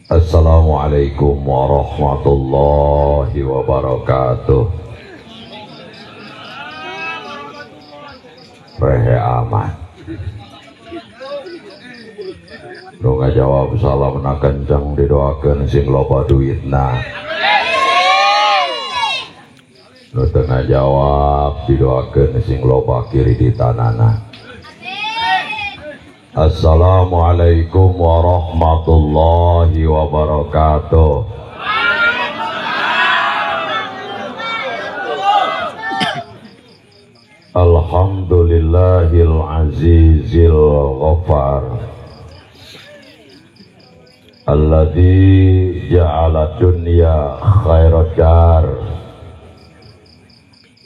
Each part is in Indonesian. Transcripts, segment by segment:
Assalamualaikum warahmatullahi wabarakatuh. Rehe aman. Nu ngajawab salam na kenceng didoakeun sing loba duitna. Nu teu ngajawab didoakeun sing loba kiri di tanana. Assalamualaikum warahmatullahi wabarakatuh. Alhamdulillahil azizil ghafar alladzi ja'ala dunya khairat dar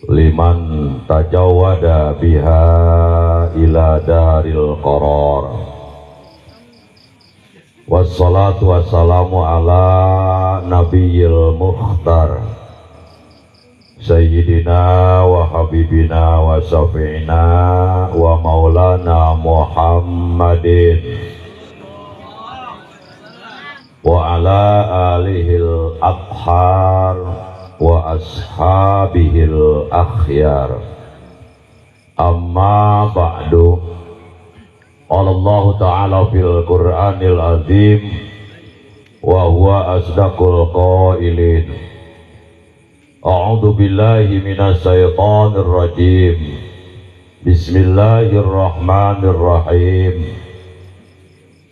liman tajawada biha ila daril qarar. Wassalatu wassalamu ala nabiyil mukhtar sayyidina wa habibina wa syafi'ina wa maulana Muhammadin wa ala alihil athhar wa ashabihil akhyar. Amma ba'du. Allah Ta'ala fil Qur'anil Azim wa huwa asdaqul qailin. A'udzu billahi minas syaitonir rajim. Bismillahirrahmanirrahim.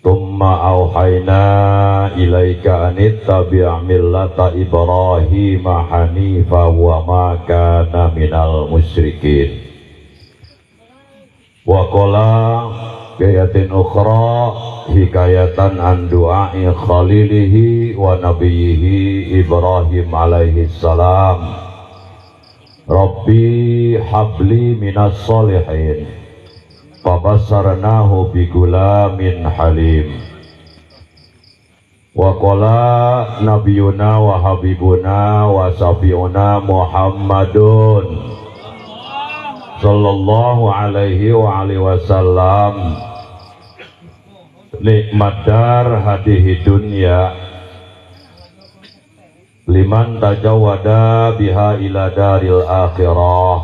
Tumma auhayna ilaika anittabi' millata Ibrahim hanifa wa ma kana minal musyrikin. Wa qala ayatin ukhra hikayatan an du'a'i khalilihi wa nabiyhi Ibrahim alaihi salam. Rabbi habli minas solihin fabasarnahu bigulamin halim. Wa qala nabiyuna wa habibuna wa syafi'una Muhammadun sallallahu alaihi wa alihi wasallam. Nikmat dar hadihi dunya liman tajawada biha ila daril akhirah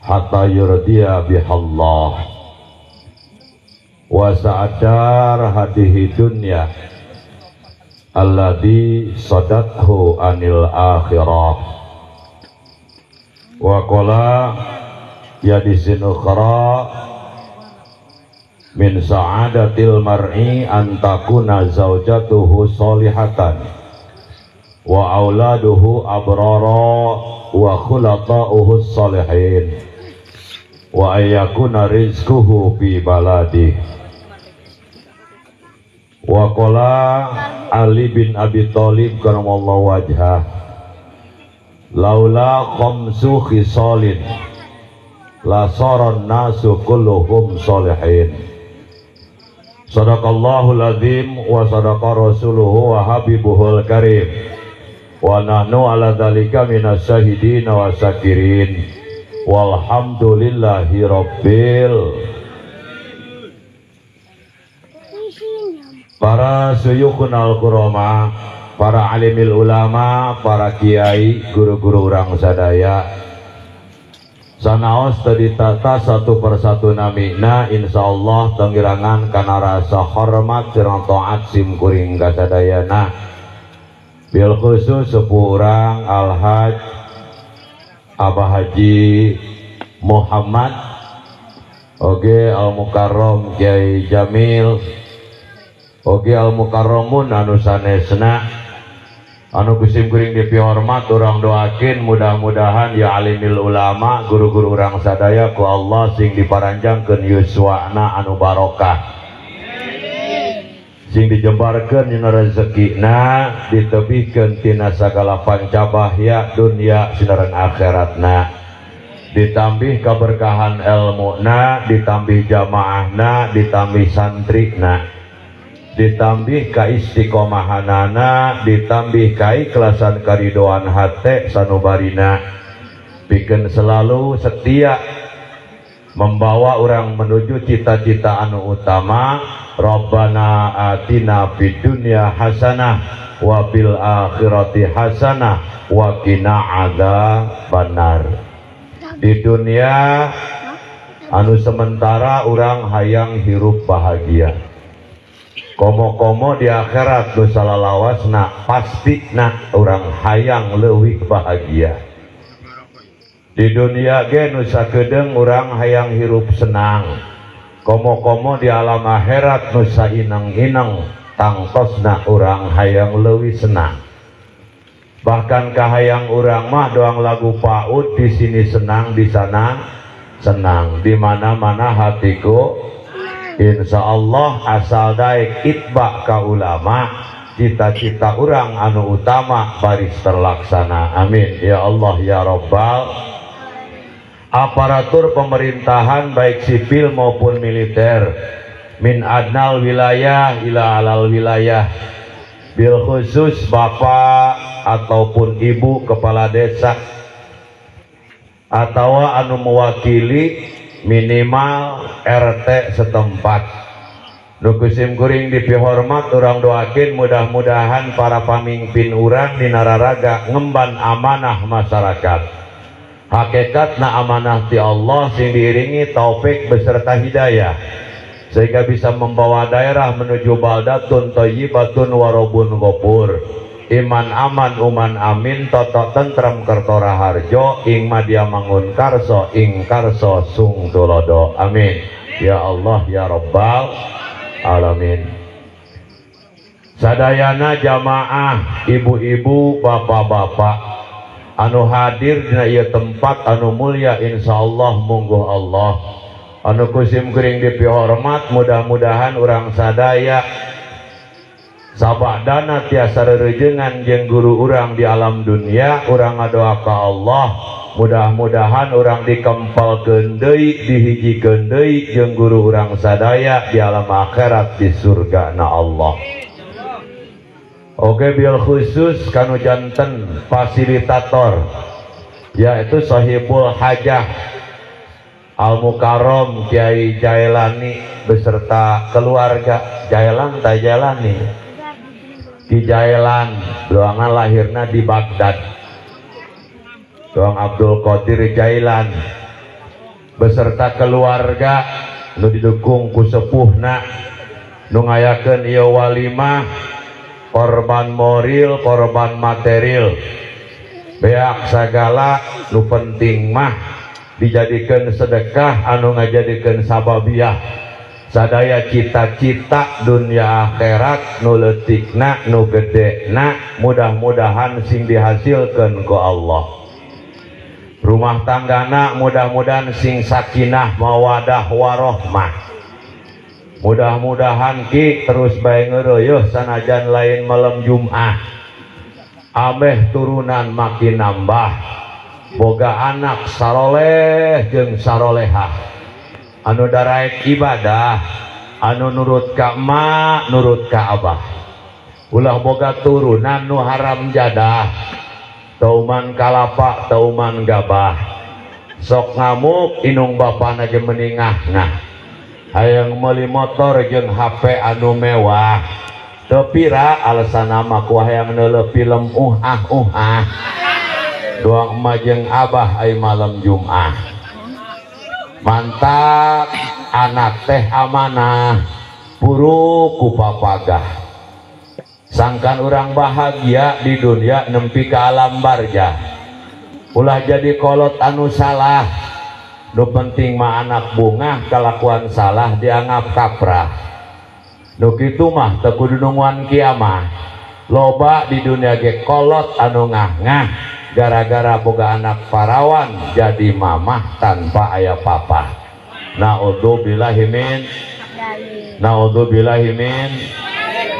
hatta yurdiya bihallah. Wa sa'adar hadihi dunya alladhi sadathu anil akhirah. Wa qala yadisin ukhra min sa'adatil mar'i an takuna zaujatuhu solihatan wa auladuhu abrara wa khulata'uhu salihin wa ayyakuna rizquhu fi baladi. Wa qala Ali bin Abi Thalib karamallahu wajhah laula khamsu khisalin la saran nasu kulluhum salihin. Sadaqallahul azim wa sadaqa rasuluhu wa habibuhul karim wa nahnu ala dzalika minas syahidin wa syakirin walhamdulillahi rabbil. Para suyukhun al-kurama, para alimil ulama, para kiai, guru-guru urang sadaya, sanaos tadi tata satu persatu namina insyaallah tenggirangan kana rasa hormat jeung taat sim kuring kasadayana. Bil khusus sepuh urang Alhaj Abah Haji Muhammad oge Al Mukarram Kiai Jamil oge Al Mukarramun anu sanesna anu kusim kuring dipihormat urang doakeun mudah-mudahan ya alimil ulama guru-guru urang sadaya ku Allah sing diparanjangkeun yuswana anu barokah sing dijembarkeun dina rezekina ditebihkeun tina sagala pancabahya dunya sinaran akhiratna ditambih keberkahan ilmuna ditambih jamaahna ditambih santrina ditambih kaistiqomahanana ditambih kaikhlasan karidoan hate sanubarina bikin selalu setia membawa orang menuju cita-cita anu utama Rabbana atina fid dunya hasanah wa fil akhirati hasanah wa qina adzabannar. Di dunia anu sementara orang hayang hirup bahagia, komo-komo di akhirat nu salalawasna pasti nak orang hayang leuwih bahagia. Di dunia ge nu sakedeung orang hayang hirup senang, komo-komo di alam akhirat nu saineng-ineng tangtosna orang hayang leuwih senang. Bahkan kahayang orang mah doang lagu PAUD, di sini senang, di sana senang, di mana-mana hatiku insya Allah asal daek itba ka ulama, cita-cita orang anu utama baris terlaksana. Amin ya Allah ya Rabbal. Aparatur pemerintahan baik sipil maupun militer, min adnal wilayah ila alal wilayah, bil khusus bapak ataupun ibu kepala desa atau anu mewakili minimal RT setempat, nu kusim kuring dipihormat orang doakin mudah-mudahan para pamimpin urang di nararaga ngemban amanah masyarakat. Hakikatna amanah ti Allah sing diiringi taufik beserta hidayah, sehingga bisa membawa daerah menuju baldatun thayyibatun warobun ghafur. Iman aman uman amin toto tentrem kertora harjo ing madya mangun karso ing karso sung tulodo. Amin ya Allah ya Rabbal alamin. Sadayana jamaah ibu-ibu bapak-bapak anu hadir dina ieu tempat anu mulia, insyaallah mungguh Allah anu kusim kuring dipihormat, mudah-mudahan urang sadaya sabadana tiasa rerejengan jeung guru urang di alam dunia, urang ngadoa ka Allah mudah-mudahan urang dikempelkeun deui, dihijikeun deui jeung guru urang sadaya di alam akhirat di surga na Allah. Oke, bil khusus kanu janten fasilitator yaitu Sahibul Hajah Al Mukarrom Kiai Jailani beserta keluarga. Jailan ta Jailani? Ki Jailan, doangan lahirna di Baghdad. Doang Abdul Qadir Jailan beserta keluarga nu didukung ku sepuhna nu ngayakeun ieu walimah, korban moral, korban material, beak sagala nu penting mah dijadikan sedekah anu ngajadikeun sababiyah sadaya cita-cita dunia akhirat nu leutikna nu gedena mudah-mudahan sing dihasilkeun ku Allah. Rumah tanggana mudah-mudahan sing sakinah mawadah warohmah. Mudah-mudahan ki terus bae ngeureuyeuh sanajan lain malam Jumat, ameh turunan makin nambah, boga anak saroleh jeung sarolehah anu daraek ibadah, anu nurut ka emak, nurut ka abah, ulah boga turunan nu haram jadah, tauman kalapa, tauman gabah, sok ngamuk inung bapana ge meningah-ngah, hayang meuli motor jeung HP anu mewah, teu pira alasanna mah ku hayang neuleuh film doang emak jeung abah ai malam Jumat. Mantap, anak teh amanah, puru ku papagah. Sangkan urang bahagia di dunia nempi ka alam barzah. Ulah jadi kolot anu salah. Nu penting mah anak bunga kalakuan salah dianggap kaprah. Nu kitu mah teu kudu nungguan kiamah. Loba di dunia ge kolot anu ngah-ngah gara-gara boga anak parawan jadi mamah tanpa aya papa. Naudzubillahi min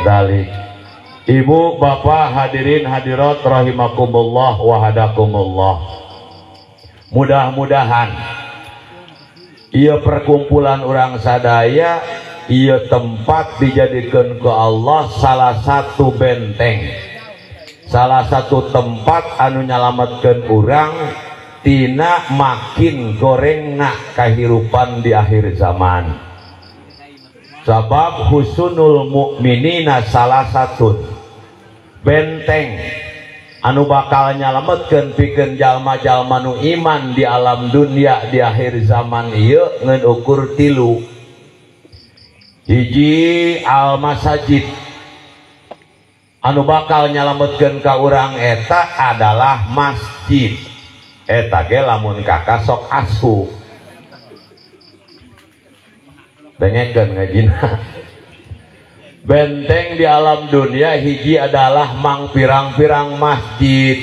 dalik. Ibu bapak hadirin hadirat rahimakumullah wa hadakumullah. Mudah-mudahan ieu perkumpulan urang sadaya, ieu tempat dijadikan ke Allah salah satu benteng, salah satu tempat anu nyalametkeun urang tina makin gorengna kahirupan di akhir zaman. Sabab husnul mukminina salah satu benteng anu bakal nyalametkeun pikeun jalma-jalma nu iman di alam dunia di akhir zaman ieu ngeun ukur 3. Hiji al masajid anu bakal nyalametkeun ka urang eta adalah masjid. Eta ge lamun kakak sok asup dengekeun ngajina. Benteng di alam dunia hiji adalah mang pirang-pirang masjid.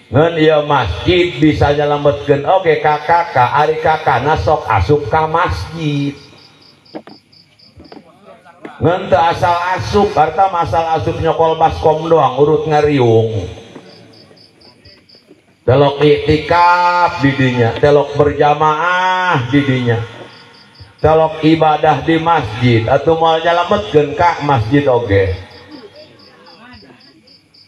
Ngeun ieu masjid bisa nyalametkeun oge ka kakak ari kakana sok asup ka masjid. Ngeun teu asal asup, arta masal asup nyokol baskom doang urut ngariung. Telok iktikaf di dinya, telok berjamaah di dinya. Telok ibadah di masjid atau mau nyalametkeun ka masjid oge.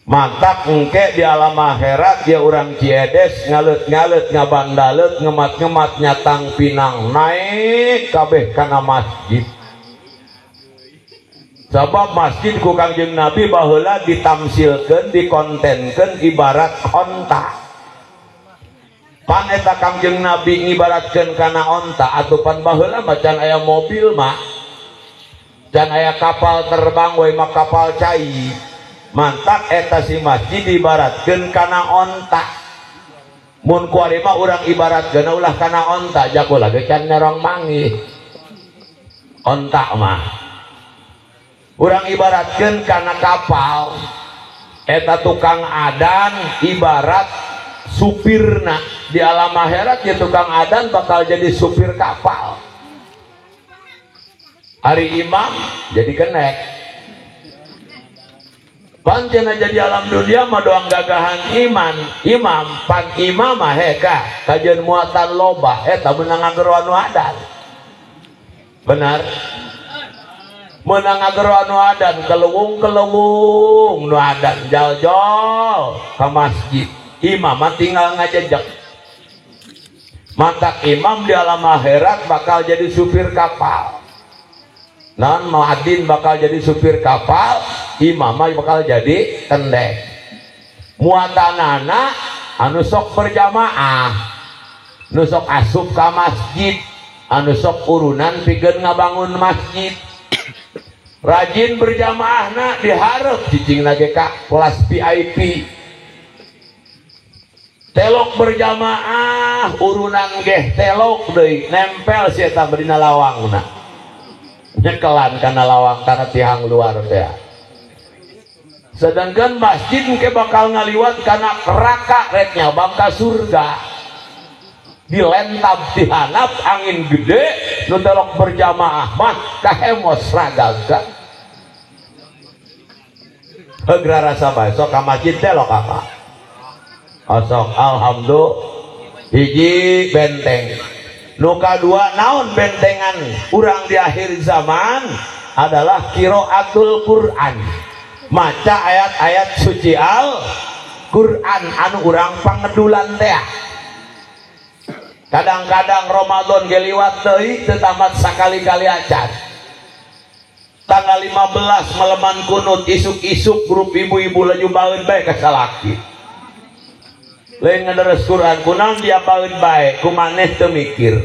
Mantap engke di alam akhirat dia urang Ciedes ngalet-ngalet ngabandalet ngemat-ngemat nyatang pinang naik kabeh kana masjid. Sabab masjid ku Kangjeng Nabi baheula ditamsilkeun dikontenkeun ibarat onta. Pan eta Kangjeng Nabi ngibaratkeun kana onta atau pan baheula macan aya mobil mah dan aya kapal terbang we mah kapal cai. Mantap eta si masjid diibaratkeun kana onta. Mun ku ari mah urang ibaratkeun ulah kana onta jago lagi can nyerong mangi. Onta mah urang ibaratkeun kana kapal. Eta tukang adan ibarat supirna di alam akhirat ya tukang adan bakal jadi supir kapal. Hari imam jadi kenek. Pancena jadi alam dunia mah doang gagahan iman imam pan imam mah heka kajian muatan loba eta menang ngageroan nu adan. Benar. Menang ngageroan nu adan kelewung nu adan jal-jol ka masjid. Imam tinggal ngajejek. Mantap imam di alam akhirat bakal jadi supir kapal. Non muadzin bakal jadi supir kapal, imam bakal jadi kendek. Muatanana anu sok berjamaah, anu sok asup ka masjid, anu sok urunan pikeun ngabangun masjid. Rajin berjamaahna dihareup cicingna ge ka kelas VIP. Telok berjamaah urunan geh telok deui nempel si eta dina lawangna nyekelan kana lawang kana tihang luar teh. Sedangkan masjid engke bakal ngaliwat kana neraka rek nyabang ka surga dilentab dihanap angin gede nu telok berjamaah mah kahemos ragaga hegra rasa bae sok ka masjid telok apa osok alhamdulillah hiji benteng nu kadua naon bentengan urang di akhir zaman adalah qiraatul Quran maca ayat-ayat suci Al-Quran anu urang pangedulan teh. Kadang-kadang Ramadan ge liwat deui teu tamat sakali-kali acan. Tanggal 15 maleman kunut isuk-isuk grup ibu-ibu laju baeun bae ka salaki. Lain ngadares Quran kunaon dia baeun bae ku maneh teu mikir.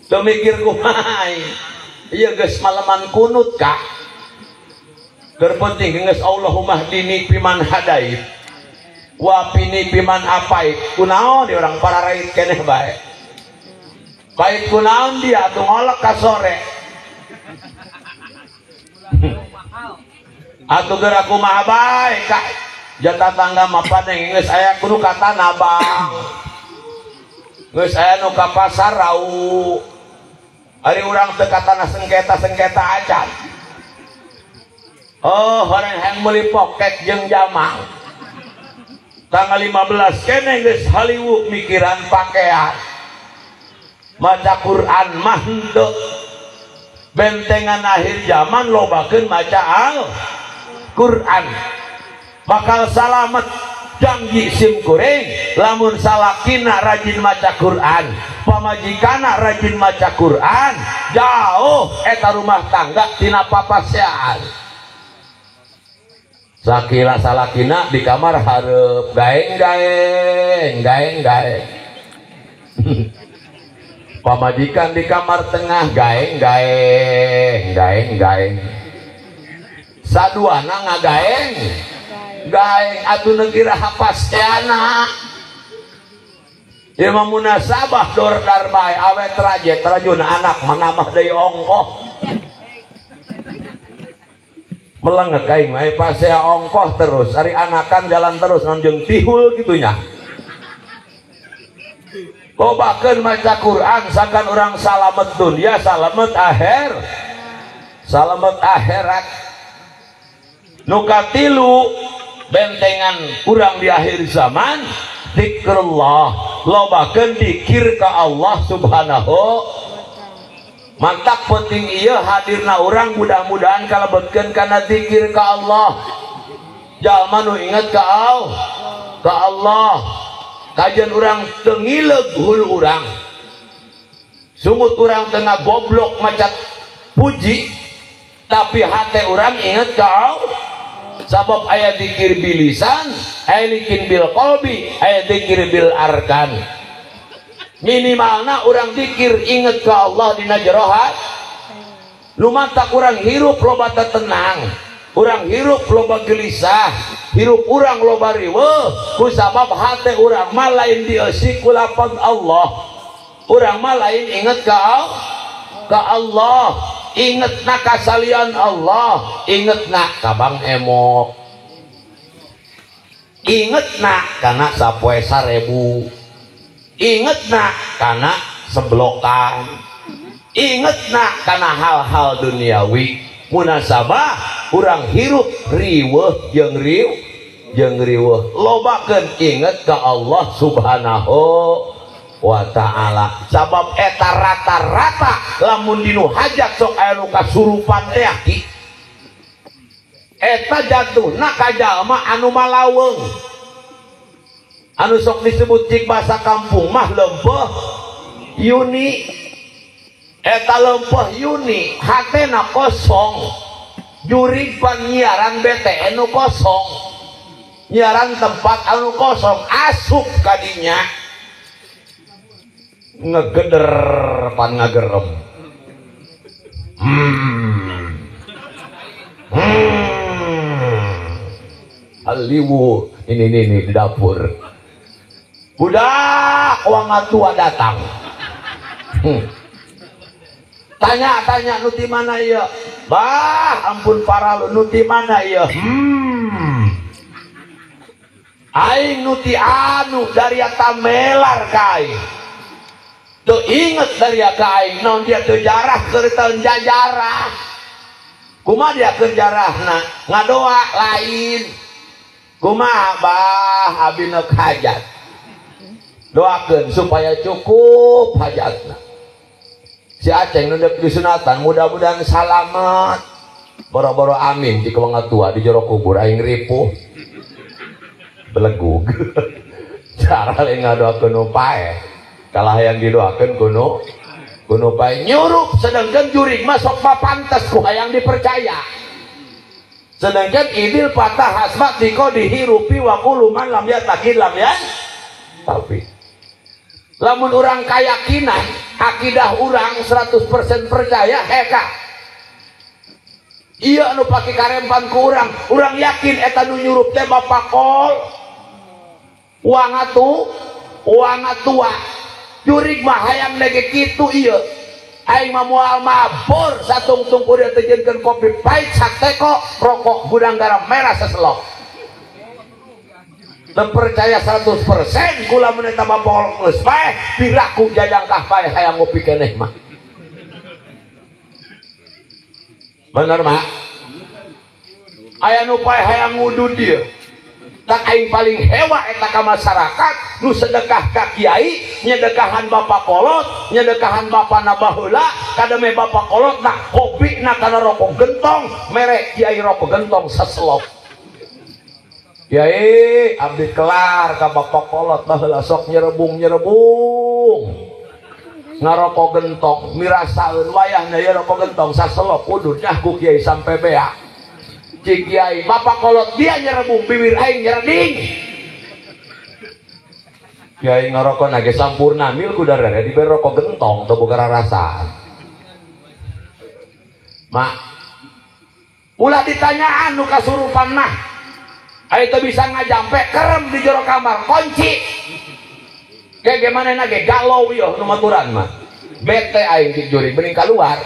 Teu mikir kumaha ieu geus maleman kunut ka. Keur penting geus Allahumma hdini fiman hadait wa pini fiman apait. Kunaon di orang para raid keneh bae. Bait kunaon dia atuh ngolek ka sore. Atuh geura kumaha bae ka jatah tangga mapaneng geus aya kudu ka tanah bang geus aya nu ka pasar rau ari urang teu ka tanah sengketa acan oh horeng hayang meuli pokek jeung jamang tanggal 15 keneh geus haliwuh mikiran pakaian maca Quran mah henteu bentengan akhir zaman lobakeun maca Al-Quran bakal salamet janji sim kuring lamun salakina rajin maca Quran pamajikana rajin maca Quran jauh eta rumah tangga tina papasean. Sakila salakina di kamar hareup gaeng pamajikan di kamar tengah gaeng saduana ngagaeng atuh negira hapasteana ieu mah munasabah dor darbai awet rajet rajun anak menambah deui ongkoh melengek aing mah pasea ongkoh terus ari anakan jalan terus nonjeng tihul gitunya lobakeun maca Quran sakan urang salamet dunia salamet akhirat nu katilu bentengan urang di akhir zaman zikrullah lobakeun dikir ka Allah subhanahu mantak penting ieu hadirna urang mudah-mudahan kalebetkeun kana zikir ka Allah jalma nu inget ka Allah kajian urang tengileg hulu urang sumut urang tengah goblok maca puji tapi hati urang inget ka Allah sabab aya zikir bilisan aya zikir bil qalbi aya zikir bil arkan minimalna urang zikir inget ka Allah dina jero hati lumantak urang hirup loba tenang urang hirup loba gelisah hirup urang loba riweuh kusabab hati urang mah lain dieusi ku lafaz Allah urang mah lain inget ka Allah inget na kasalian Allah inget na kabang emok inget na karena sapoe 1000 inget na karena seblokan inget na karena hal-hal duniawi munasabah urang hirup riweuh jeung riweuh lobakeun inget ka Allah subhanahu wa ta'ala sabab eta rata-rata lamun dinu hajat sok aya nu kasurupan teh eta jatuhna ka jalma anu malaweung anu sok disebut cik bahasa kampung mah lempeuh yuni eta lempeuh yuni hatena kosong jurig panyiaran BTN nu kosong nyiaran tempat anu kosong asup kadinya ngegeder pan ngagerem aliwu ini di dapur budak uang tua datang tanya nuti mana ya bah ampun para lu nuti mana ya aing nuti anu dari tamelar kai tuh inget dari aing non dia tuh jarah kereta jajarah kumaha dia kerjarahna ngadoa lain kumaha bah abi neuk hajat doakeun supaya cukup hajatna si Aceng nu deuk disunatan mudah-mudahan salamet boro-boro amin di kawang tua di jero kubur aing ripuh belegug cara lain ngadoakeun nu pae kalah yang didoakeun kuno pae nyurup sedangkan jurig mah sok papantes ku hayang dipercaya sedangkan idil patah hasmat diko dihirupi wa kuluman lam yatakid lam ya tapi lamun urang kayakinan akidah urang 100% percaya heka iya anu pake karempan ku urang yakin eta nu nyurup teh Bapak Kol uang tua jurig mah hayang lagi kitu ieu aing mah moal mabur satungtung kudu teujeunkeun kopi pahit sateko rokok gudang garam merah seselok teu percaya 100% kula mun eta Bapak geus bae piraku jajangkah bae hayang ngopi keneh mah bener mah aya nu pae hayang ngudud dieu tak aing paling hewa eta ka masyarakat nu sedekah ka kiai nyedekahan Bapak Kolot nyedekahan bapana baheula kademe Bapak Kolot na kopi na kana rokok gentong merek kiai rokok gentong seselop Kiai abdi kelar ka bapak kolot baheula sok nyerebung ngarokok gentong mirasaeun wayahna ya rokok gentong saselop udud dah ku kiai sampai beak cik kiai bapak kolot dia nyerebung bibir aing nyerding kiai ngarokok nage sampurna mil ku darare diberi rokok gentong teu boga rarasaan mak ulah ditanyaan nu kasurupan mah ayo teu bisa ngajampe kerem di jero kamar kunci kayak gimana nage galau yo nu maturan mah bete aing di juri bening keluar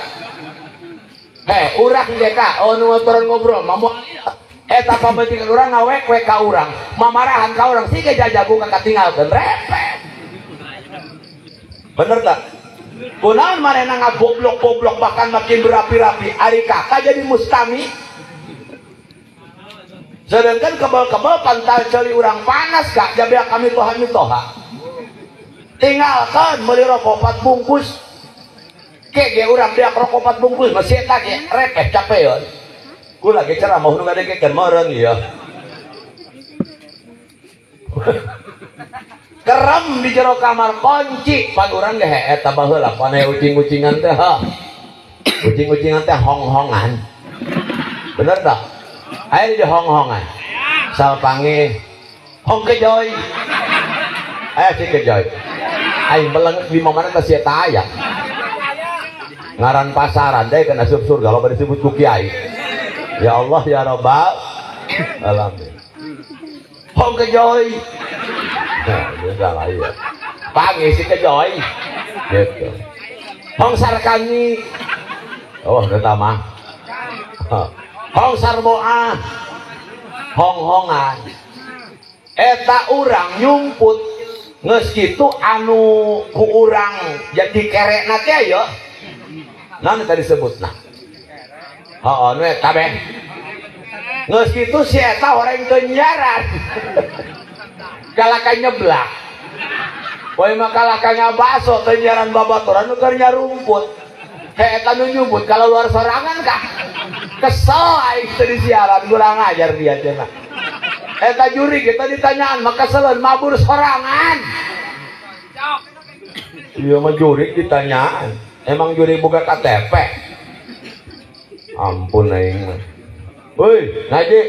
urang deka nu maturan ngobrol mamu eta pameuting ka urang ngawek ka urang mamarahan ka urang siga jajagu ka katinggalkeun repet bener tak kunaon manehna ngagoblok-goblok bahkan makin berapi-rapi ari kakak jadi mustami sedangkan kebal-kebal pantal celi urang panas kak jabe kami toha tinggalkan beli rokok 4 bungkus kege urang dia rokok 4 bungkus masih eta ge repeh capeun ku lagi ceramah nu ngadegekeun meureun ieu kerem di jero kamar kunci pan urang ge eta baheula pane ucing-ucingan teh ucing-ucingan teh hong-hongan bener tak aya di hong-hongan sal panggih hong kejoy aya si kejoy aing beleng di mana teh sia tah aya ngaran pasaran deh kana surga loba disebut ku kiai ya Allah ya Rabbal alamin hong kejoy nah dia salah ya panggih si kejoy gitu hong sarkani oh eta mah hong sarboa hong-hongan eta urang nyumput geus kitu anu ku urang jadi kerekna teh aya naon tadi disebutna heeh nu eta beh geus kitu si eta horeng teu nyaran kalaka nyeblak poe mah kalaka ngabaso teu nyaran babaturan nu keur nyarumput eta nu nyumput kalau luar sorangan kah kesel aing teu disiaran kurang ajar dia cenah eta juri kita ditanyaan maka seleun mabur sorangan iya mah juri ditanyaan emang juri boga KTP ampun aing mah woi ngaji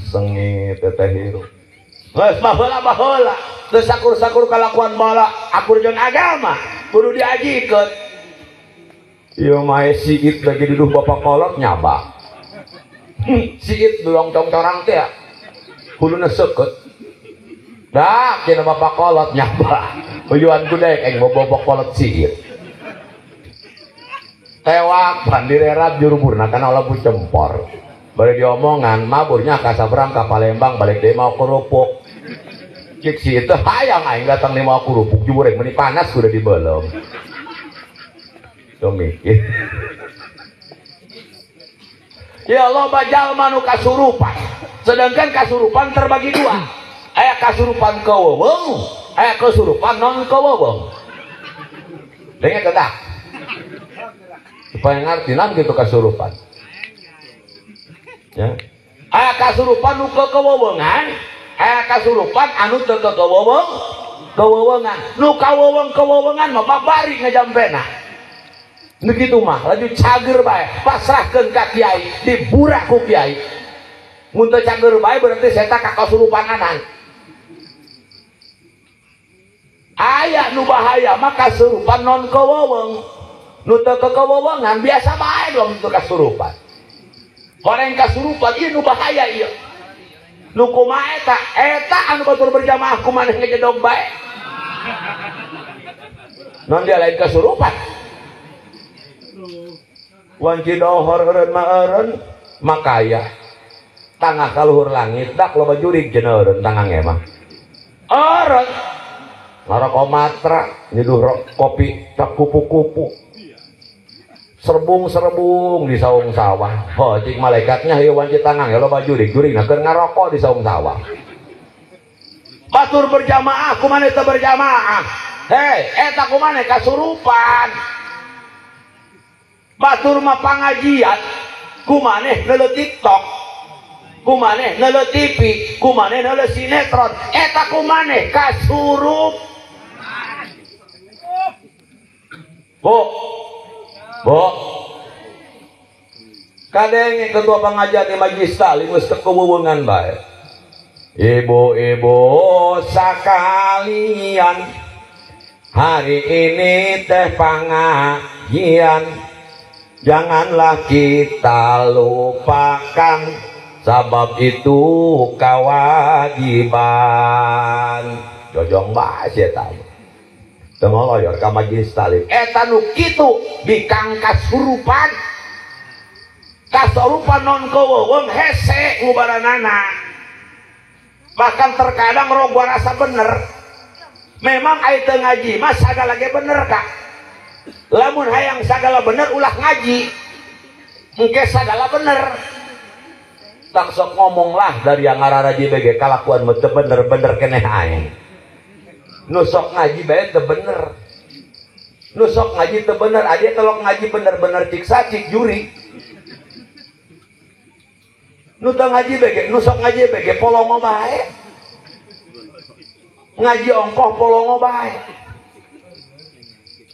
sengit teteh hirup geus baheula teu sakur-sakur kalakuan bala akur jeung agama kudu diajikeun ieu mah siit lagi duduh bapak kolot nyaba siit doang cong-corang teh kuluna seukeut dah cenah bapak kolot nyaba uyuan ku daek eng bobok kolot siit tewak bandirerat juruburna kana labu cempor bari diomongan maburnya ka Sabrang ka Palembang balik deui mau kerupuk cik si itu hayang aing datang nih mau kerupuk jureng meni panas udah dibelem tuh mikir ya Allah bajal manu kasurupan sedangkan kasurupan terbagi dua aya kasurupan keweweng aya kasurupan non keweweng dengar tak supaya ngerti nan gitu kasurupan ya aya kasurupan nu kewewengan aya kasurupan anu teu kewewengan nu kawewengan mah babari ngajampena begitu mah laju cager bae pasrahkeun ka kiai diburak ku kiai mun teu cager bae berarti eta ka kasurupananan aya nu bahaya mah kasurupan non keweweng nu teu kewewengan biasa bae belum teu kasurupan horeng kasurupan ieu nu bahaya ieu nu kumaha eta anu batur berjamaah kumaneh ngejedog bae non dia lain kasurupan wanci dohor eureun mah eureun makaya tangah kaluhur langit dak loba jurig cenah eureun tangange mah eureun ngarokok matra nyeduh kopi tak kupu-kupu serbung-serbung di saung sawah oh cik malaikatnya ieu wanci tangange loba jurig-jurigna keur ngarokok di saung sawah batur berjamaah kumaneh teu berjamaah eta kumaneh kasurupan batur mah pangajian kumaneh ngeuleuh TikTok kumaneh neuleuh TV, kumaneh neuleuh sinetron, eta kumaneh kasurup. Bu, kadenge ketua pengajian di Majelis Taklim geus kekuwuweungan bae. Ibu-ibu sakalian, hari ini teh pengajian, janganlah kita lupakan, sabab itu kewajiban. Jojong bae eta. Tengoloyor ka Majelis Taklim. Eta nu kitu bikang kasurupan. Kasurupan non keuweung hese ngubaranana. Bahkan terkadang rogo rasa bener. Memang aya teu ngaji mah sagala ge bener Kak. Lamun hayang sagala bener ulah ngaji. Engke sagala bener. Tak sok ngomonglah dari yang ngararaji bege kalakuan mah teu bener-bener keneh aing. Nu sok ngaji bae teu bener. Nu sok ngaji teu bener, ade kalau ngaji bener-bener cik sacik juri. Nu teu ngaji bege, nu sok ngaji bege polongo bae. Ngaji ongkoh polongo bae.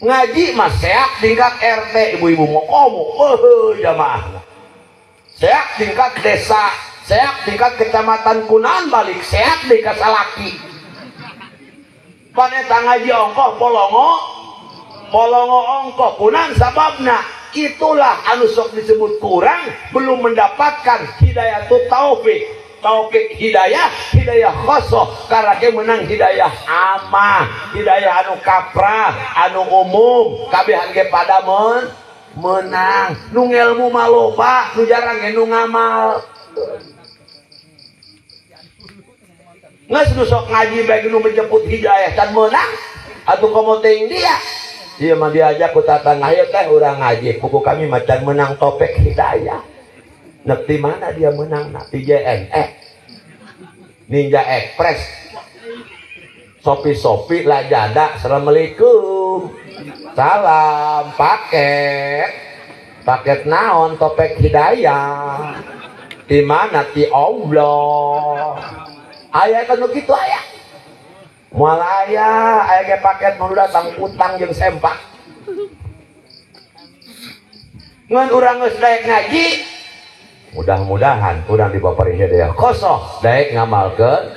Ngaji mah seak tingkat RT, ibu-ibu mokomo, jamaah. Seak tingkat desa, seak tingkat kecamatan Kunan balik, seak di Kasalaki. Paneta ngaji ongkoh polongo ongkoh kunan sababna itulah anu sok disebut kurang belum mendapatkan hidayah taufik hidayah khosoh karena dia menang hidayah amah hidayah anu kaprah anu umum kabehan ge pada menang nu ngelmu maloba nu jarang nu ngamal. Nges nu sok ngaji bae nu menjemput hidayah dan menang atuh komo teuing dia. Ieu mah diajak ku tatang ayo teh urang ngaji buku kami macan menang topik hidayah. Nek di mana dia menang na di JNE. Ninja Express. Sopi Lajada. Assalamualaikum. Salam paket naon topik hidayah. Di mana ti Allah. Ayah kan begitu ayah. Mual ayah ge paket mau datang utang jeung sempak. Ngan urang geus daek ngaji, mudah-mudahan urang dibapari hidayah khosoh daek ngamalkeun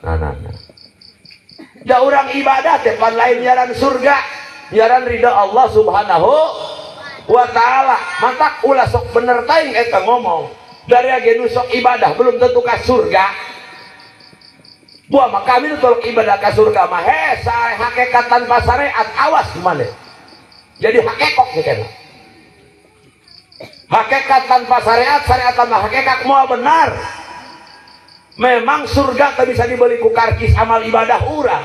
nanana. Da urang ibadah teh pan lain nyaran surga, nyaran ridha Allah Subhanahu wa taala. Mantak ulah sok bener teuing eta ngomong. Dari age nu sok ibadah belum tentu ka surga. Buah mah kami nu tolong ibadah ka surga mah sae hakikat tanpa syariat awas gimana. Jadi hakikok gitu. Hakikat tanpa syariat tanpa hakikat moal benar. Memang surga tak bisa dibeli ku karkis amal ibadah urang.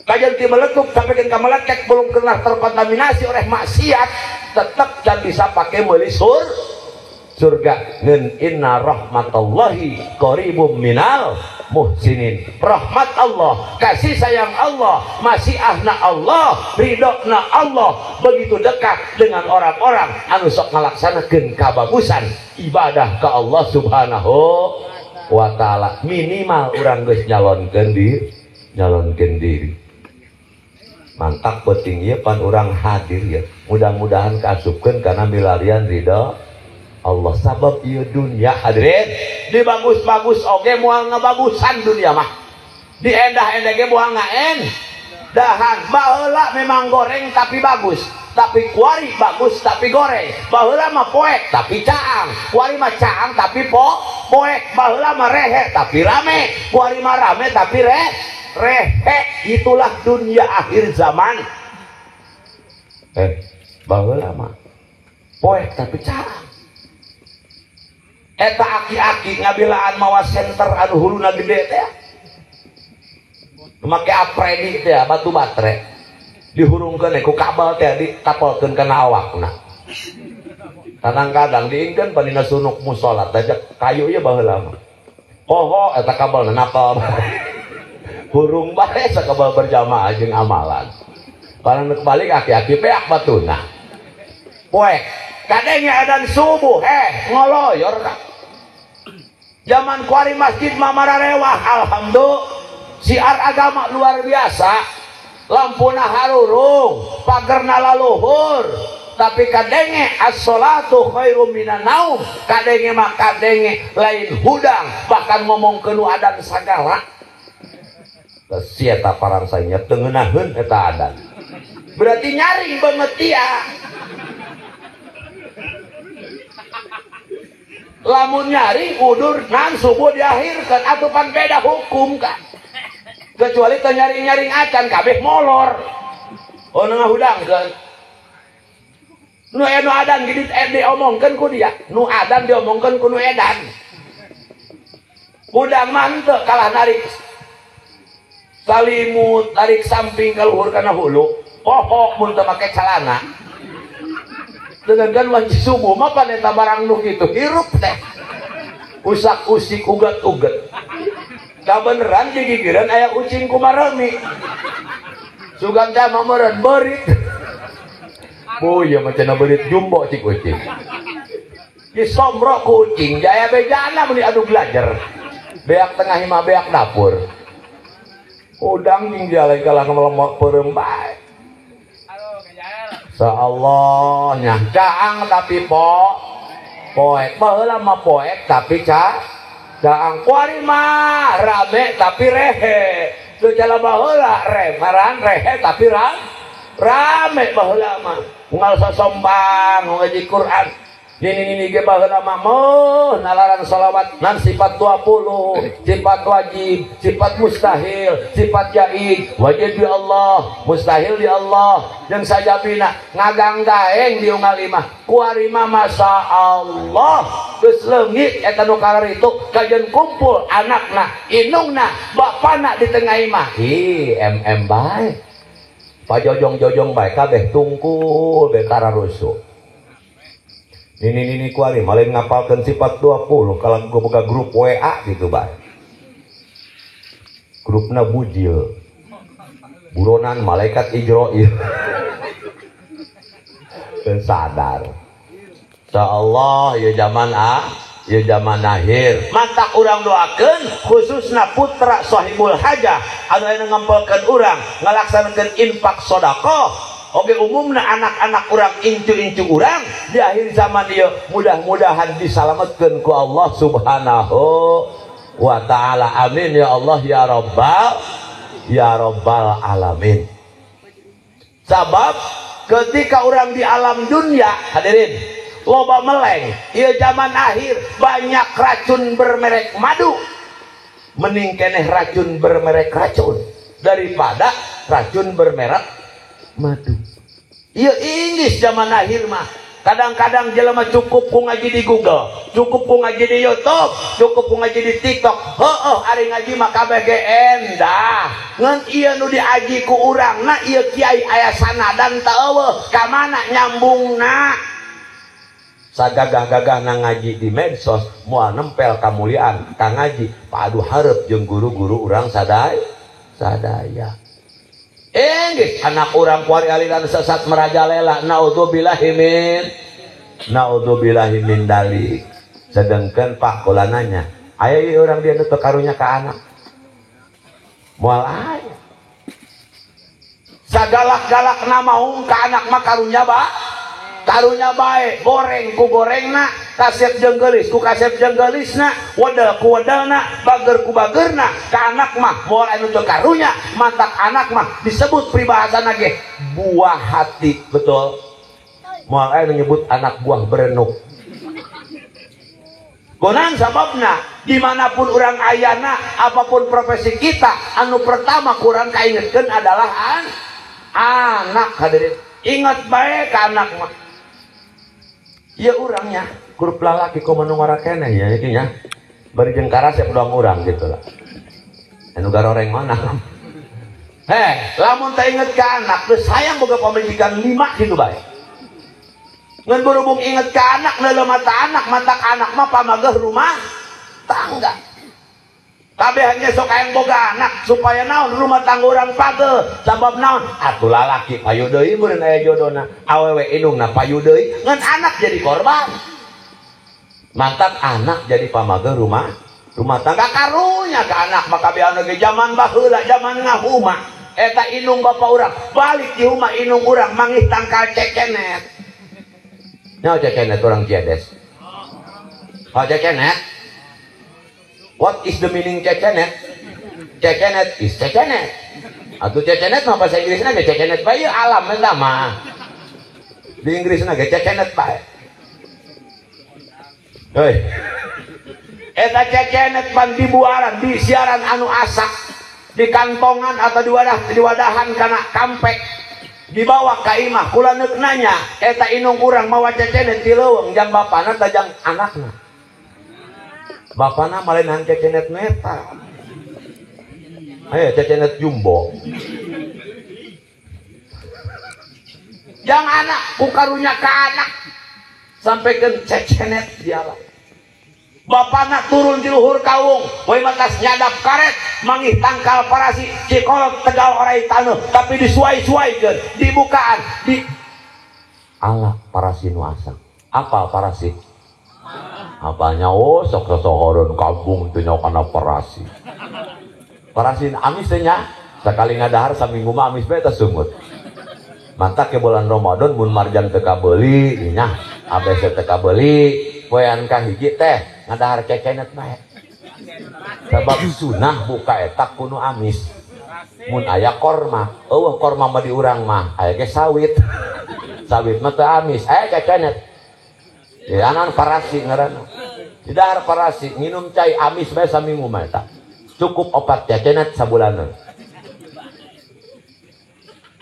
Kajian ti meletup sampai ka meletek belum kena terkontaminasi oleh maksiat tetap dan bisa pakai meuli surga. Ngen inna rahmatallahi qaribum minal muhsinin. Rahmat Allah, kasih sayang Allah, masyiahna Allah, ridhona Allah begitu dekat dengan orang-orang anu sok ngalaksanakeun kabagusan ibadah ka Allah Subhanahu wa taala. Minimal urang geus nyalonkeun diri. Mantap penting ieu pan urang hadir ya. Mudah-mudahan kaasupkeun kana milarian ridha Allah. Sabab ieu dunia hadirin di bagus-bagus oge moal ngabagusan dunia mah. Di endah-endah ge moal ngaendahan. Baheula memang goreng tapi bagus. Tapi kuari bagus tapi goreng. Baheula mah poek tapi caang. Kuari mah caang tapi poek. Baheula mah rehe tapi rame. Kuari mah rame tapi rehe. Itulah dunia akhir zaman. Baheula mah poek tapi caang. Eta aki-aki ngabelaan mawa senter anu huluna gede teh. Make apreni teh batu baterai. Dihurungkeun ku kabel teh ditapelkeun kana awakna. Kadang-kadang diingkeun panina sunuk musolat dajak kayu ieu baheula mah. Poho eta kabelna napal. Hurung bae sakabel berjamaah jeung amalan. Paling balik aki-aki peak batuna. Poek kadenge adan subuh ngoloyor Kak. Zaman kuari masjid mamararewah, alhamdulillah siar agama luar biasa, lampuna harurung, pagerna laluhur, tapi kadenge as-salatu khairum minan naum, kadenge mah kadenge lain hudang, bahkan ngomong kenu adan sagala. Si eta parang saya tengenaheun eta adan. Berarti nyaring banget ya. Lamun nyaring udur nan subuh diakhirkan atupan beda hukum kan. Kecuali teu nyaring-nyaring acan kabeh molor. Oh ngahudangkeun. Nu anu adan gidi diomongkeun ku dia, nu adan diomongkeun ku nu edan. Udang manteu kalah narik salimut, narik samping kaluhur kana hulu. Pohok mun teu make calana. Dengan kan wanci subuh mah pan eta barang nu kitu hirup teh. Usak-usik uget-uget. Da beneran digigireun aya kucing kumaremi. Sugan teh mah meureun beurit. Oh iya macam berit jumbo cik kucing. Di sombrok kucing jaya bejana meni adu belajar. Beak tengah hima beak dapur. Udang jeung jalan kalah melemot peureum bae. Saallah nya caang tapi poek baheula mah poek tapi caang kuari mah rame tapi rehe. Teu jala baheula remaran rehe tapi rame baheula mah. Unggal sasombang ngaji Quran nini ge baheula mah moh nalaran salawat nan sifat 20 sifat wajib sifat mustahil sifat jaid wajib di Allah mustahil di Allah jeung sajabina ngaganggaeng di unggal imah kuari mah masyaallah geus leungit eta nu kararitu kajen kumpul anakna indungna bapana di tengah imah bae pajojong-jojong bae kabeh tungkul be kararusuh. Ini kuari malah ngapalkan sifat 20 kalau gue buka grup WA gitu bae. Grupna bujil. Buronan malaikat Ijroil. Dan sadar. Insyaallah ya zaman akhir. Mantak urang doakeun khususna putra sahibul hajah anu aya ngampalkeun urang ngalaksanakeun infak sedekah. Oke umumnya anak-anak orang incu-incu orang di akhir zaman dia mudah-mudahan diselamatkan ku Allah subhanahu wa ta'ala. Amin ya Allah ya rabbal alamin. Sabab ketika orang di alam dunia hadirin loba meleng ieu zaman akhir banyak racun bermerek madu mending keneh racun bermerek racun daripada racun bermerek madu. Iya Inggris zaman akhir mah kadang-kadang jelema cukup ku ngaji di Google, cukup ku ngaji di YouTube, cukup ku ngaji di TikTok. Heueuh ari ngaji mah kabeh ge endah. Ngan ieu nu diaji ku urangna ieu kiai aya sanadan teu eueuh ka mana nyambungna. Sagagah-gagahna ngaji di medsos moal nempel kamuliaan ka ngaji padu hareup jeung guru-guru urang sadaya. Enggis anak orang kuari aliran sesat merajalela naudzubillahi min dalik. Sedengkeun Pak kula nanya aya ieu urang dia teu karunya ka anak moal aya sagalak-galak namaung ka anak mah karunya bae goreng ku gorengna kasep jeung geulis ku kasep jeung geulisna wedel ku wedelna bager ku bagerna ka anak mah moal anu teu karunya mantak anak mah disebut pribahasana ge buah hati betul moal anu nyebut anak buah berenuk kunaon sababna dimanapun urang ayana apapun profesi kita anu pertama kurang kaingetkeun adalah anak hadirin ingat bae ka anak mah iya urangnya grup lalaki kok menungara kene ya ini ya bari jeung karasep doang urang gitu lah anu garoreng mana lamun teh inget ka anak terus sayang boga pamajikan 5 gitu bae ngan berhubung inget ka anak neuleuh mata anak mah pamageh rumah tangga kabeh hanya sok hayang boga anak supaya naon rumah tangga urang pageuh sabab naon atuh lalaki payu deui meureun aya jodona awewe indungna payu deui ngan anak jadi korban mantak anak jadi pamageuh rumah rumah tangga karunya ke anak maka biar lagi zaman baheula zaman ngahuma eta inung bapak urang balik di rumah inung urang mangih tangkal cekenet nyawa cekenet orang Ciades cekenet what is the meaning cekenet cekenet is cekenet atau cekenet mah bahasa Inggrisnya ge cekenet bae alam eta mah di Inggrisnya ge cekenet bae heuy eta cekenet pan dibuaran di siaran anu asak di kantongan atau di wadahan kana kampek dibawa ka imah kula neuk nanya eta inung urang mawa cekenet ti leuweung jang bapana teh jang anakna bapana maleunhan cekenet meta ayo cekenet jumbo jang anak ku karunya ka anak sampaikeun cekenet dialah bapana turun di luhur kaung poe matas nyadap karet mangih tangkal parasi cikolot tegal orai taneuh tapi disuai-suaikeun dibukaan di Allah parasi nu asang apa parasi apanya oh sok sosohoreun kampung teu nyaho kana parasi parasi amis teh nya sakali ngadahar saminggu mah amis bae teh sungut mantak ke bulan Ramadan mun marjan teu kabeuli nya abc teu kabeuli poean ka hiji teh ngadahar cekenet bae sabab sunah buka eta kudu amis mun aya korma eueuh korma mah di urang mah aya ge sawit sawit mah teu amis aya cekenet ya anan parasi ngaranna didahar parasi minum cai amis bae saminggu mah eta cukup opat cekenet sabulaneun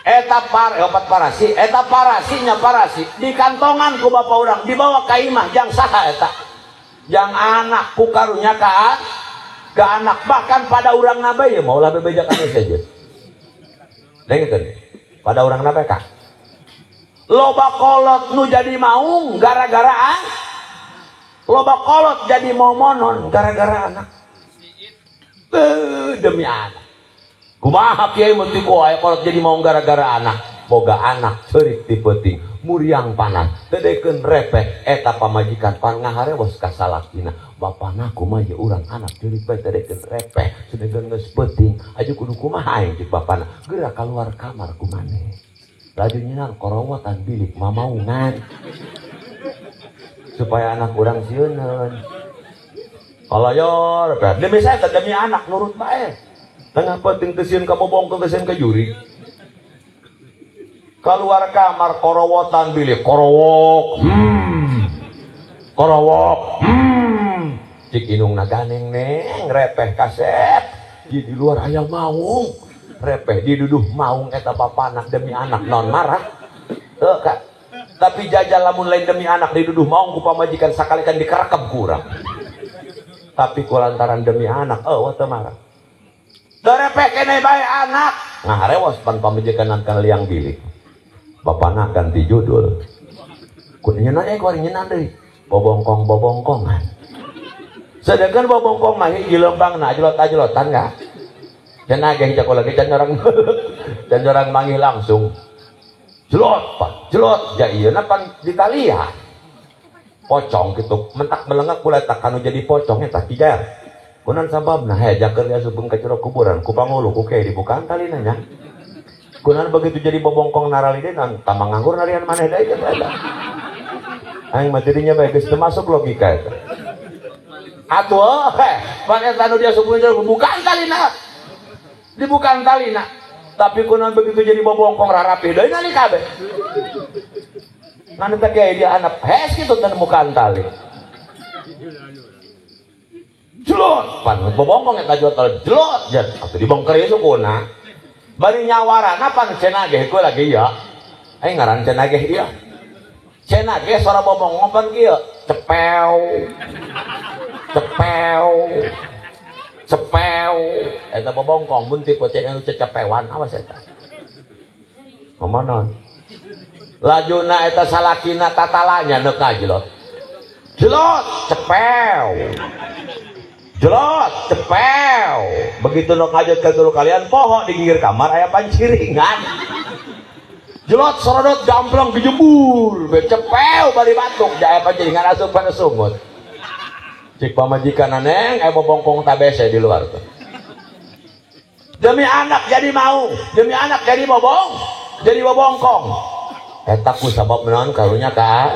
eta opat parasi eta parasinya parasi di kantongan ku bapak urang dibawa ka imah jang saha eta jang anak ku karunya ka anak bahkan pada urang nabe ya maulah bebejakan saja dengekeun pada urang nabe ka loba kolot nu jadi maung gara-gara loba kolot jadi momonon gara-gara anak demi anak kumaha kiai mun ti ku aya kolot jadi maung gara-gara anak boga anak ceurik ti peuting muriang panas tedekeun repeh eta pamajikan pan ngaharewas ka salakina bapana kumaha ye urang anak ceurik bae tedekeun repeh tedekeun geus peuting aju kudu kumaha aing cik bapana geura kaluar kamar ku maneh laju nyeunang korowotan bilik mamaungan supaya anak urang sieuneun kalayor demi saya demi anak nurut bae tengah peuting teu sieun ka bobong teu sieun ka juri keluar kamar korowotan bilik korowok korowok cik inung naganeng neng repeh kaset di luar aya maung repeh diduduh maung eta bapana demi anak non marah teu ka tapi jajal lamun lain demi anak diduduh maung ku pamajikan sakalikan dikerekep kurang tapi kulantaran demi anak eueuh teu marah teu repeh keneh bae anak ngaharewas pan pamajikan kana liang bilik bapana ganti judul kunyeuna kuari nyeunang deui bobongkong-bobongkongan sedangkan bobongkong mah hiji lembangna ajlot-ajlotan ka cenah ge hijau lagi can orang manggih langsung jelot pak jelot ja ieu na pan ditalia pocong kitu mentak melengak kula tak kanu jadi pocong eta tijar kunaon sababna he jakeun asupeun ka jero kuburan ku pangulu ku kiai dibukaan talina nya kunaon begitu jadi bobongkong naralidenan tambah nganggur narian maneh deui eta aing mah dirinya bae geus teu masuk logika eta atuh pan eta nu dia subuh bukan talina tapi kunaon begitu jadi bobongkong rarapih deui nali kabeh ngan teh kiai dia anak hes kitu teh bukan tali jelot pan bobongkong eta jelot jet atuh dibongker ieu sukuna bari nyawarana pan cenah ge ku lagi ya aing ngaran cenah ge ieu cenah ge suara bobongkong pan kieu cepeu eta bobongkong mun ti poceng anu cecepewan awas eta momonon lajuna eta salakina tatalanya neuk jelot jelot cepeu begitu nok ngajut ka turu kalian poho di pinggir kamar aya panciringan jelot sorodot gamplong dijembur cepeu bari batuk ja aya panciringan asup kana sungut cik pamajikan neng bobongkong tabese di luar tuh. Demi anak jadi mau, demi anak jadi bobongkong. Eta ku sabab naon karunya ka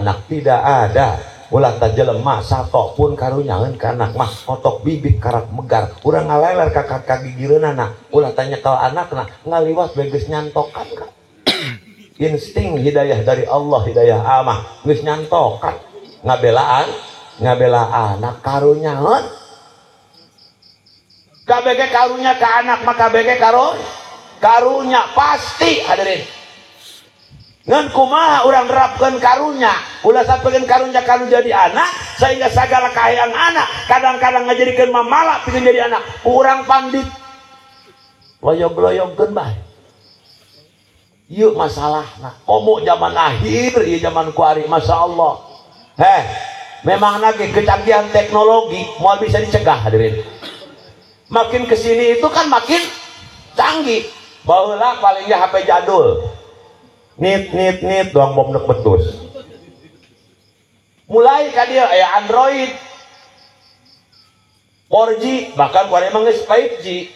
anak tidak ada. Ulah ta jelema satok pun karunyaeun ka anak mah kotok bibit karak megar urang ngaleler ka kagigireunana ulah tanya ka anakna ngaliwat beges nyantokan ka. Insting hidayah dari Allah, hidayah amah geus nyantokan ngabela anak karunyaeun. KBG karunya ka anak mah KBG karunya pasti hadirin. Ngan kumaha urang nerapkeun karunya ulah sapekeun karunya kalau jadi anak sehingga segala kahayang anak kadang-kadang ngajadikeun mamala pikeun jadi anak urang pandit loyog-loyogkeun bae. Ieu masalahna komo zaman akhir ieu zaman kuari masyaallah. Memang lagi kecanggihan teknologi moal bisa dicegah hadirin. Makin kesini itu kan makin canggih. Baheula palingnya HP jadul. Nit doang bom nek betus. Mulai ka dieu aya Android 4G bahkan kuari mah geus 5G.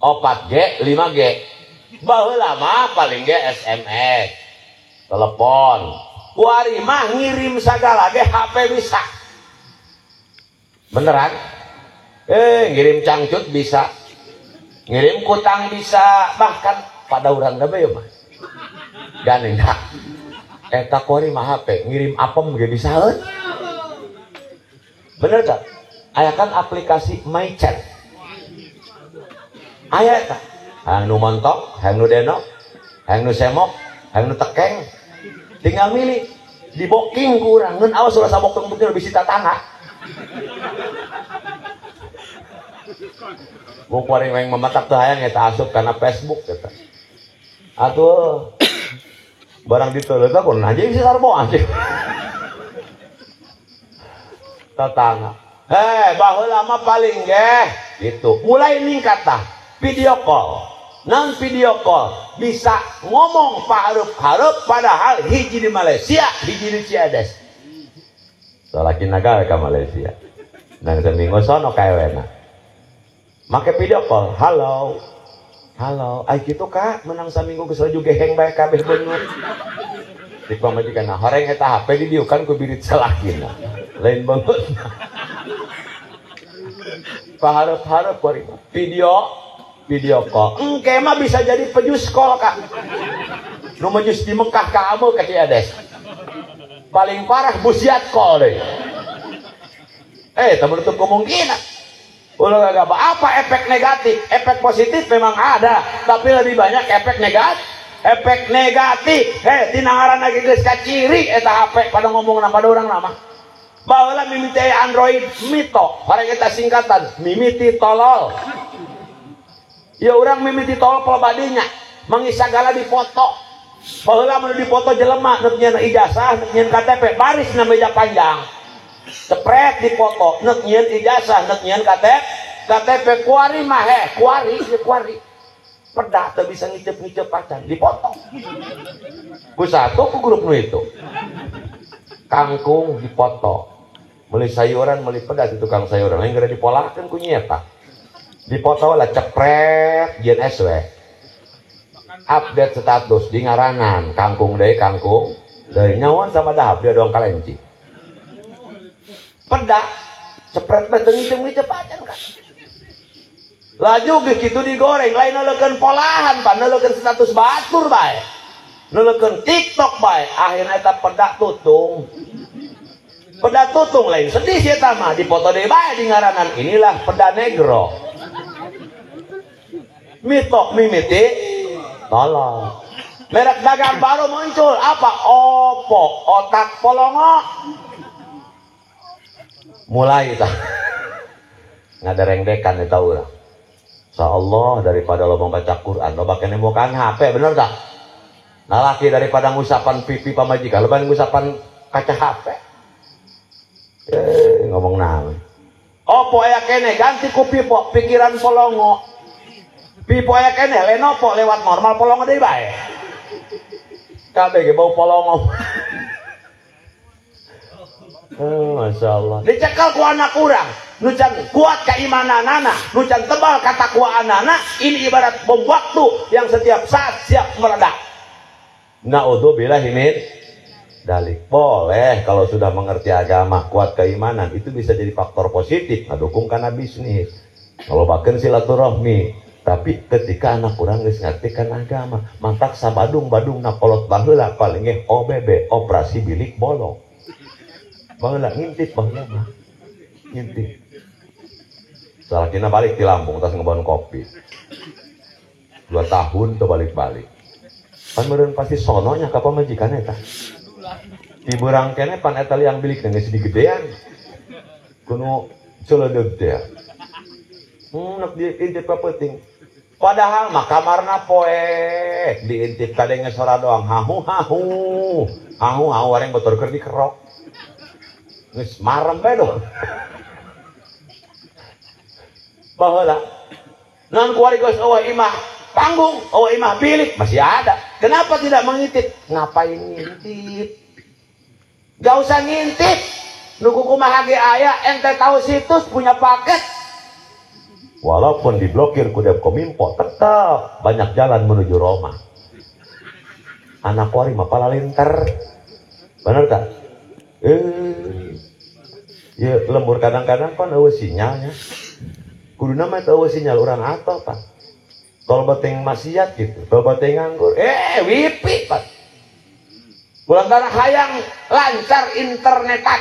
4G, 5G. Baheula mah paling ge SMS, telepon. Kuari mah ngirim sagala ge HP bisa. Beneran? Ngirim cangcut bisa. Ngirim kutang bisa, bahkan pada urang da bae mah. Gandeng dah. Eta kuari mah HP ngirim apem ge bisaeun. Bener tak? Aya kan aplikasi MyChat. Aya tak? Hayang nu montok, hayang nu denok, hayang nu semok, hayang nu tekeng. Tinggal milih. Di booking ku urang ngeun awas ulah sabokeng bukti bisi tatangga. Ku kuari yang mematak teu hayang eta asup kana Facebook eta. Atuh barang diteuleuk kun anjing si sarbo anjing. Tatangga. Baheula mah paling ge gitu. Mulai ningkat tah video call. Non video call bisa ngomong pahareup-hareup padahal hiji di Malaysia, hiji di Ciades. Salaki nagawe ka Malaysia. Dan seminggu sono kaewena. Make video call, halo. Ay kitu Kak, menang saminggu geus laju geheng bae kabeh beungeut. Di pamajikanna horeng eta HP didiukan ku birit salakina. Lain beungeut. Pahareup-hareup kuari video call. Engke mah bisa jadi pejus call Kak. Nu mejus di Mekah ka ameu ka Ciades. Paling parah busiat call deui. Tak menutup kemungkinan. Ulah gak apa efek negatif, efek positif memang ada, tapi lebih banyak efek negatif. Efek negatif, tina ngaranna geus kaciri eta HP pada ngomong pada urang nama. Baheula mimiti Android Mito, horeng eta singkatan, mimiti tolol. Ya urang mimiti tolol pelebadinya, mangi sagala dipoto. Baheula mun dipoto jelema neuk nyeun ijazah, neuk nyeun KTP, baris na meja panjang. Cepret dipoto, neuk nyeun ijazah, neuk nyeun KTP kuari mah kuari. Pedah teu bisa ngicep-ngicep pacan, dipoto. Ku satu ku grup nu itu. Kangkung dipoto. Meuli sayuran, meuli pedas di tukang sayuran, lain geura dipolakeun ku nyieta. Dipoto lah cepret jeung SW. Update status di ngaranan kangkung deui nyawan sama dahap dia doang kalenci. Pedak cepret teh teu ngicep-ngicep pacan kan. Laju ge kitu digoreng lain neulekeun polahan pan neulekeun status batur bae. Neulekeun TikTok bae akhirna eta pedak tutung. Pedak tutung lain sedih sih eta mah dipoto deui bae di ngaranan inilah pedak negro. Mimiti tolong. Merek dagang baru muncul apa? Oppo, otak polongo. Mulai tah. Ngaderengdekan eta urang. Insyaallah daripada lo membaca Quran, lo bakal nemukan HP, bener tak? Nalaki daripada ngusapan pipi pamajikan, lo bakal ngusapan kaca HP. Ngomong naon. Oppo aya kene ganti ku pipo, pikiran polongo. Pipo aya kene Lenovo lewat normal polongo deui bae. Kabeh ge bau polongo. Masya Allah. Dicekal ku anak kurang, nucan kuat keimananana, nucan tebal katakwaan-ana. Ini ibarat bom waktu yang setiap saat siap meledak. Naudzubillah min dalik. Boleh kalau sudah mengerti agama, kuat keimanan, itu bisa jadi faktor positif, ngedukung karena bisnis. Kalau bahkan silaturahmi. Tapi ketika anak kurang geus ngerti kan agama, mantak sabadung-badung nakolot baheula palingnya OBB, operasi bilik bolong. Baheula ngintip baheula mah. Ngintip. Salakina balik di Lampung tas ngebawa kopi. 2 tahun tuh balik-balik. Pan meureun pasti sononya ka pamajikan eta. Di berang kene pan eta liang bilik geus digedean. Kudu ceuleudeg teh. Nak diintip ka peuting. Padahal mah kamarna poek diintip kadenge sora doang hahu wareng botor keur dikerok geus marem bae dong baheula nan kuari geus eueuh imah panggung eueuh imah bilik masih ada, kenapa tidak mengintip? Ngapain ngintip? Gak usah ngintip, nunggu kumaha ge aya, ente tahu situs punya paket. Walaupun diblokir ku Depkominfo, tetap banyak jalan menuju Roma. Anak kuari mah palalinter. Bener tak? Ya lembur kadang-kadang kan eueuh sinyalnya. Kuduna mah eueuh sinyal urang atoh, Pak. Tol beteng maksiat gitu, tol beteng nganggur. Wifi, Pak. Kulantara hayang lancar internetan.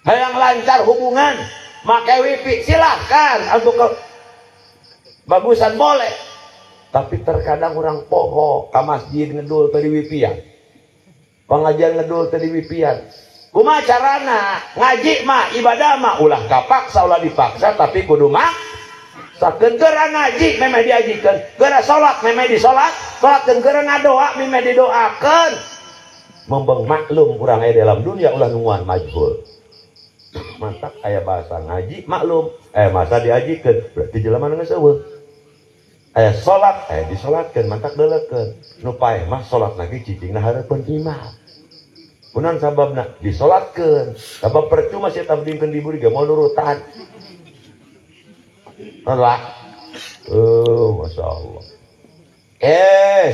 Hayang lancar hubungan. Makai wifi silahkan untuk bagusan boleh, tapi terkadang orang poho ke masjid ngedul tadi wifian, pengajian ngedul tadi wifian. Kumaha carana ngaji mah ibadah mah ulah kapaksa ulah dipaksa, tapi kudu mah sakeun geura ngaji memeh diajikeun, geura salat memeh disolat, salatkeun geura ngadoa memeh didoakeun. Membeng maklum urang aya dalam dunia ulah nunguan majhul. Mantap aya bahasa ngaji maklum masa diajikeun berarti jelema nu geus eueuh aya salat disolatkeun mantak deuleukeun nu paeh mah salat lagi cicingna hareupeun imam kunaon sababna disolatkeun sabab percuma sia tabdingkeun diburi ge moal nurutan Allah masyaallah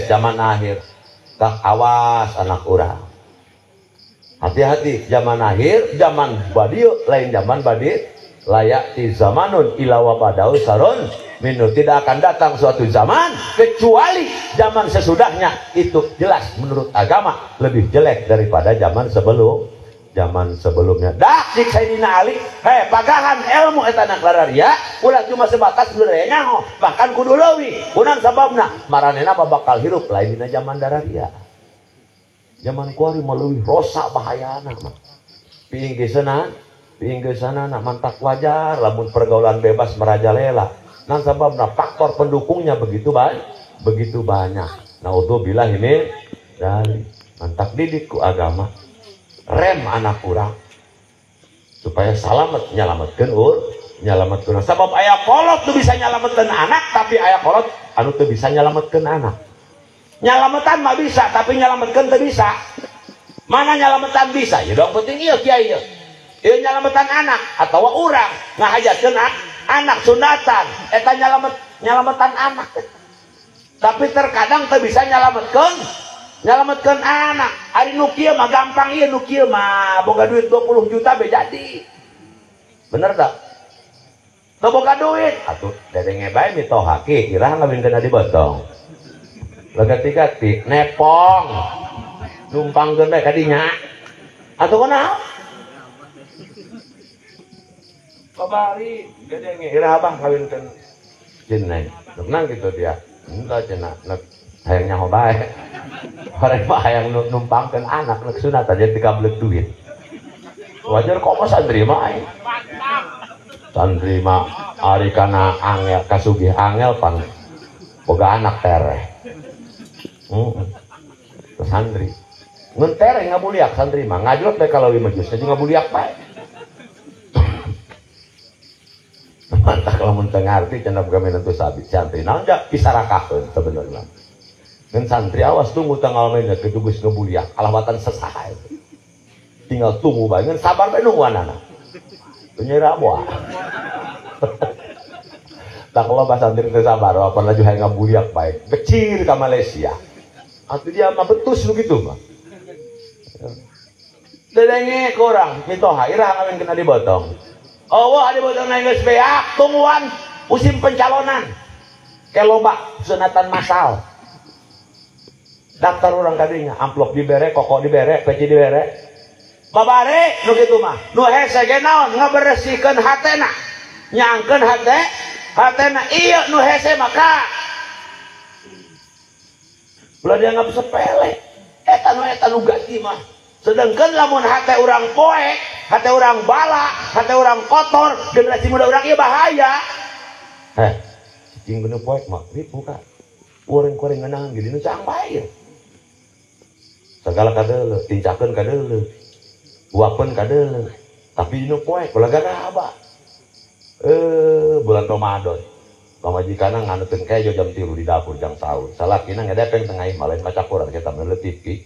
zaman akhir tak awas anak urang. Hati-hati, zaman akhir, zaman badiu, lain zaman badit, layak di zamanun ilawa badau sarun, tidak akan datang suatu zaman, kecuali zaman sesudahnya, itu jelas menurut agama, lebih jelek daripada zaman sebelumnya. Dah, dik Sayyidina Ali, pagahan ilmu etanak lararia, ulah cuma sebatas lurenya, bahkan kudu leuwih, kunaon sababna, maranena bakal hirup, lain dina zaman dararia. Zaman kuari melalui rosak bahayana mah. Piinggeusana nak mantak wajar lamun pergaulan bebas merajalela. Nan sababna faktor pendukungnya begitu banyak. Naudzubillah ini dari mantak didik ku agama. Rem anak kurang supaya salamet nyalametkeun nyalametkeun. Sabab aya kolot tuh bisa nyalametkeun anak, tapi aya kolot anu teu bisa nyalametkeun anak. Nyalametan mah bisa, tapi nyalametkeun teu bisa. Mana nyalametan bisa? Ya dong penting ieu kiai ieu. Ieu nyalametan anak atawa urang ngahajatkeun anak sunatan eta nyalametan anak. Tapi terkadang teu bisa nyalametkeun anak. Ari nu kieu mah gampang ieu nu kieu mah boga duit 20 juta be jadi. Bener tak? Teu boga duit, atuh dedenge bae mitohake iraha ngawinkeun adi botong. Legati-gati nepong numpang gede kadinya atau kena kabari gede ngira abah kawinkeun jeneng nang gitu dia enggak cenah nek hayang nyaho bae bareng mah hayang numpangkeun anak nek sunat aja dikableuk duit wajar kok mah santri mah santri mah ari kana angel kasugih angel pan boga anak tereh santri ngentere ngabuliak santri mah ngajlot bae kalau majus aja ngabuliak bae mantap lamun teu ngarti cenah gawe nentu sabit santri naon da pisarakaheun sebenarnya ngan santri awas tunggu tanggal mainnya kejugus ngabuliak alawatan sesaha itu tinggal tunggu bae ngan sabar bae nungguanana penyeira moal tak kalau bahasa santri teu sabar apa laju hayang ngabuliak bae becir ka Malaysia atuh dia mah betus begitu mah dedenge kurang mitoha irah ngawin kena dibotong wah dibotong na geus beak tungguan musim pencalonan ke loba sunatan massal daftar orang kadinya amplop dibere kokok dibere peci dibere babare nu kitu mah nu hese ge naon ngaberesikeun hatena nyangkeun hatena ieu nu hese maka ulah dianggap sepele eta nu ganti mah sedangkan lamun hate urang poek hate urang bala hate urang kotor generasi muda urang ieu bahaya cing bener poek mah ribu ka urang-urang ngeunang gini nu cang bae segala kadeuleu tincakeun kadeuleu uapeun kadeuleu tapi nu poek ulah gagaba bulan Ramadan pamajikana nganukeun kejo jam 3 di dapur jam sahur salakina ngedepeng tengah imah lain maca Quran kita meleut TV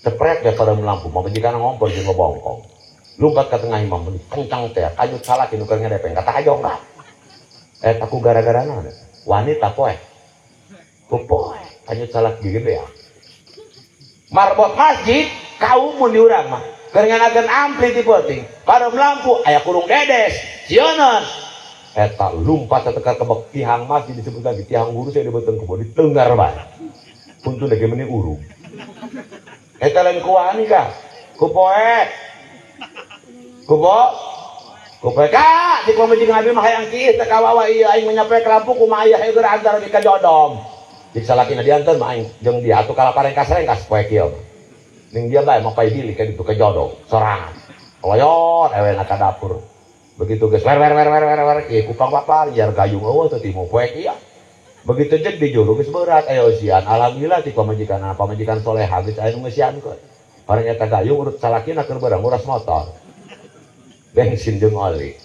cepret ya pada melampu pamajikana ngompor jeung ngobongkong lumpat ka tengah imah meni kencang teh kanyut salaki nu keur ngedepeng kata hayong lah aku gara-gara naon wanita poek ku poek kanyut salaki gede ya marbot masjid kaum mun di urang mah keur nganakeun ampli ti peuting pada melampu aya kurung dedes sionon eta lumpat teka kebek tihang masjid disebut lagi tihang guru saya dibeuteung ku di teunggar bae puntun lagi meni urung eta lain kuani ka ku poek ka di pamejing abi mah hayang kieu teh kawawa ieu aing menyape ke lampu kumaha aya heueur antar di ka jodom dik salakina dianteun mah aing jeung dia atuh kalaparing kasrengkas poek ieu ning dia bae mah pai bilik ka ditu ka jodom sorangan loyot ewena ka dapur begitu geus wer ieu kupang papar jar gayung eueuh teh timo poek ieu begitu jeung di juru geus berat aya usian alhamdulillah ti pamajikan solehah geus aya nu ngeusiankeun bareng eta gayung urut salakina keur beurang nguras motor bensin jeung oli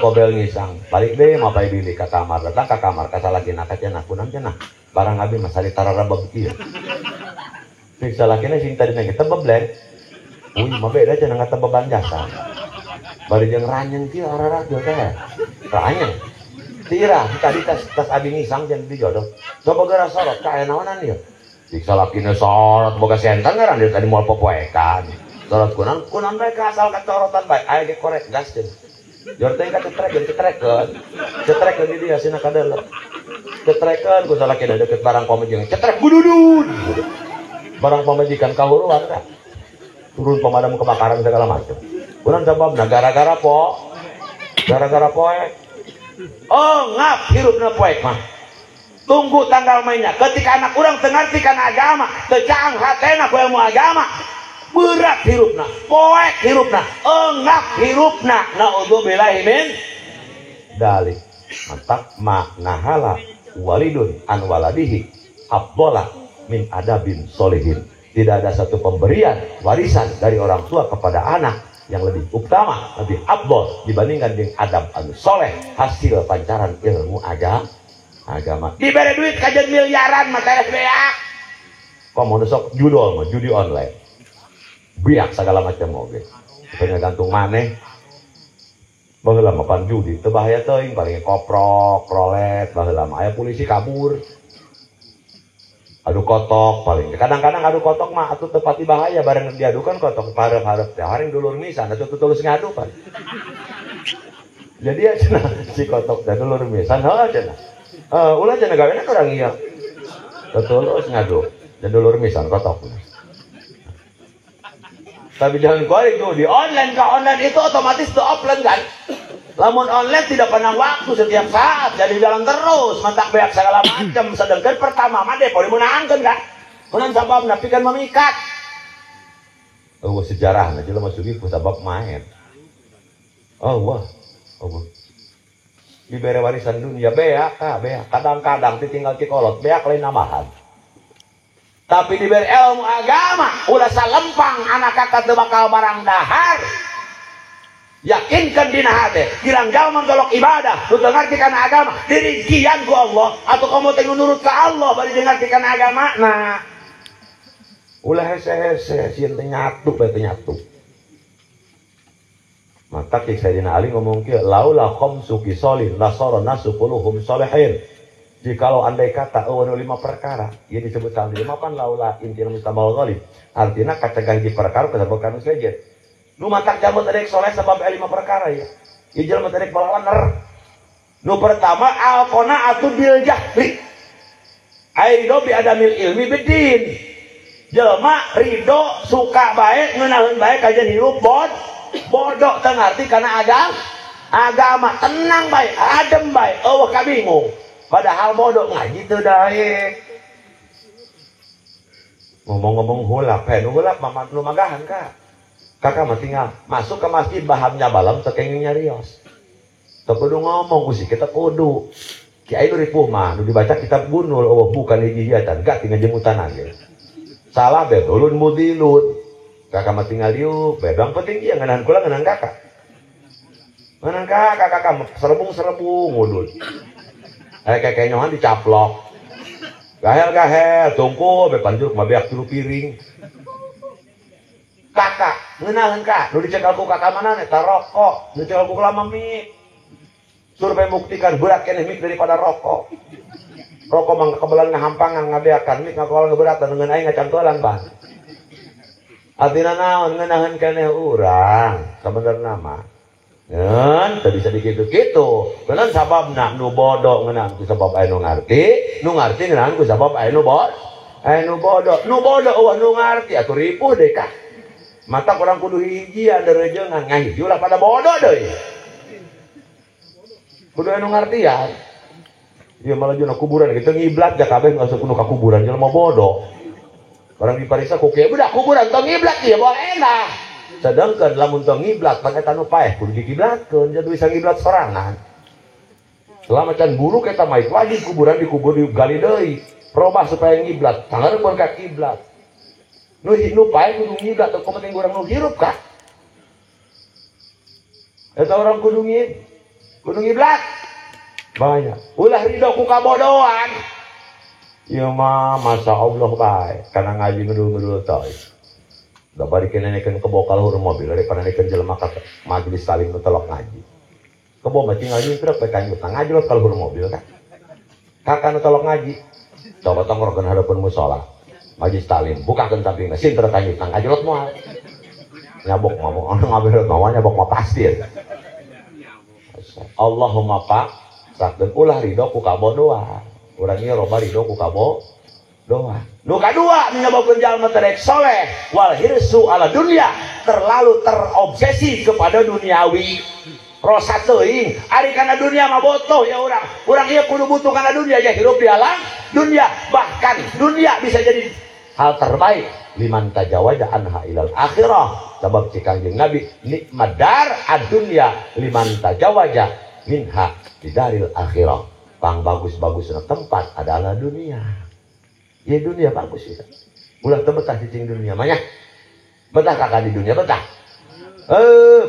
kobel ngisang balik deh mapai bilik ka kamar datang ka kamar ka salakina ka cenah kunaon cenah barang abi mah sari tararabeg kieu sing salakina sing tadina ge tebeblen mah beda cenah ngatebeban jasa bari jeung ranyeng kieu ararah teh ranyeng tira tadi tas abi ngisang jeung di jodoh coba gara sorot ka aya naonan ieu dik salakina sorot boga senten ngaran dia tadi moal popoekan sorot kunaon mereka asal kacorotan bae aya ge korek gas teh jor teh ka cetrekeun di dia sina kadeuleu cetrekeun ku salakina deukeut barang pamejing cetrek bududun barang pamajikan kahuruan teh turun pemadam kebakaran segala macam kunaon sababna gara-gara poek ngap hirupna poek mah tunggu tanggal mainnya ketika anak urang teu ngarti kana agama teu caang hatena ku ilmu agama berat hirupna poek hirupna ngap hirupna naudzubillahi min dalik mantap maknahala walidun an waladihi afdala min adabin solihin tidak ada satu pemberian warisan dari orang tua kepada anak yang lebih utama lebih afdal dibandingkan dengan adab anu soleh hasil pancaran ilmu agama diberi duit kajian miliaran mah teres beak komo sok judol mah judi online biak segala macam oge pengen gantung maneh baheula mah pan judi teu bahaya teuing paling koprok rolet baheula mah aya polisi kabur adu kotok paling kadang-kadang adu kotok mah atuh teu pati bahaya bareng diadukan kotok hareup-hareup teh haring dulur misan atuh tulus ngadu pan jadi ya cenah si kotok teh dulur misan heuh cenah ulah cenah gawena kurang ieu tulus ngadu dan dulur misan kotok tapi jangan kuari tuh di online ke online itu otomatis tuh offline kan lamun online tidak pandang waktu setiap saat jadi jalan terus mantak beak segala macam sedangkan pertama mah depo dimenangkeun kan kunaon sababna pikeun memikat sejarahna jelema sugih ku sabab main wah dibere warisan dunia beak kadang-kadang ditinggal ti kolot beak lain namahan tapi diberi ilmu agama ulah salempang anak kakak teu bakal barang dahar yakinkan dina hate kirang jalma golok ibadah nu teu ngarti kana agama dirigian ku Allah atau kamu teh nurut ka Allah bari ngarti kana agama nah ulah hese-hese sieun teh nyatu bae teh nyatu. Maka Sayyidina Ali ngomong kieu, laula khamsu qisalin la sara nasu quluhum salihin. Jikalau andai kata eueuh 5 perkara, ieu disebutkan di mapan laula intina mustamal ghalib. Artina kacegah hiji perkara kasebutkan sejen. Nu matak jamu tadek soleh sebab 5 perkara ya. Ieu jelema tadek balawaner. Nu pertama al-qanaatu bil jahli. Aido bi adamil ilmi bidin. Jelema ridho suka bae ngeunaheun bae kajian hirup bodoh teu ngarti kana agama tenang bae adem bae eueuh kabingung padahal bodoh ngaji teu daek. Ngomong-ngomong hulap nu hulap mah nu magahan ka kakak mah tinggal masuk ke masjid bahamnya balam teu kenging nyarios teu kudu ngomong kusi kita kudu kiai nu ripuh mah nu dibaca kitab gunul eueuh bukan hiji-hijiatan gak tinggal jemutanan ge salah betulun mudilun kakak mah tinggal yuk, bedang penting dia ngenahan kula ngenahan kakak. Ngenahan kakak serebung ngudul. Kayak nyohan dicaplok. Gahel tungku be panjur mah beak 3 piring. Kakak ngenahan kak, nu dicekal ku kakak mana eta rokok, nu dicekal ku lama mik. Survei buktikan berat keneh mik daripada rokok. Rokok mah kebelan ngahampangan ngabeakan mik ngakoal ngeberatan ngeun aing ngacantolan bang. Artina naon ngeunaheun keneh urang sabenerna mah ngeun teu bisa dikitu-kitu beneun sababna nu bodoh ngeunaheun ku sabab aya nu ngarti ngeunaheun ku sabab aya nu bodoh eueuh nu ngarti atuh ripuh deui kah mata urang kudu hijian deureujeungan ngahiji ulah pada bodoh deui kudu aya nu ngartian ieu malah jeung kuburan kitu ngiblat da kabeh ngasup nu ka kuburan jelema bodoh. Orang dipariksa ku kieu budak kuburan tong ngiblat ieu boleh enak. Sedengkeun lamun tong ngiblat pan eta nu paeh kudu dikiblatkeun jadi bisa ngiblat sorangan. Selama can buruk eta mah wajib kuburan dikubur digali deui. Robah supaya ngiblat, tangareupkeun ka kiblat. Nu paeh kudu ngiblat teu penting urang nu hirup kah? Eta orang kudu ngiblat. Banyak. Ulah ridho ku kabodohan. Ieu mah masya Allah bae kana ngaji ngedul-ngedul teh. Da bari kenenekeun kebo kaluhur mobil daripada nekeun jelema ka majelis salim nu telok ngaji. Kebo mah tinggal nyimprek bae kanjut ngaji lo kaluhur mobil kan. Kakak nu telok ngaji. Coba tongkrongkeun hareupeun mushola. Majelis salim bukakeun sampingna sinter kanjut ngaji lo moal. Nyabok mah anu ngabelot mah nyabok mah pasti. Allahumma pak sakdeun ulah ridho ku kabodohan. Urang ieu loba ridho ku kabodohan. Nu kadua menyebabkeun jalma terek soleh wal hirsu ala dunya terlalu terobsesi kepada duniawi. Rosa teuing ari kana dunia mah botoh ya urang. Urang ieu kudu butuh kana dunia aja hirup di alam dunia bahkan dunia bisa jadi hal terbaik liman tajawaja anha ilal akhirah. Sebab cik Kangjeng Nabi nikmat dar ad-dunya liman tajawaja minha bidaril akhirah. Pang bagus-bagus tempat adalah dunia. Ya dunia bagus kita. Ulah teu betah cicing dunia mah nya. Betah kakak di dunia betah.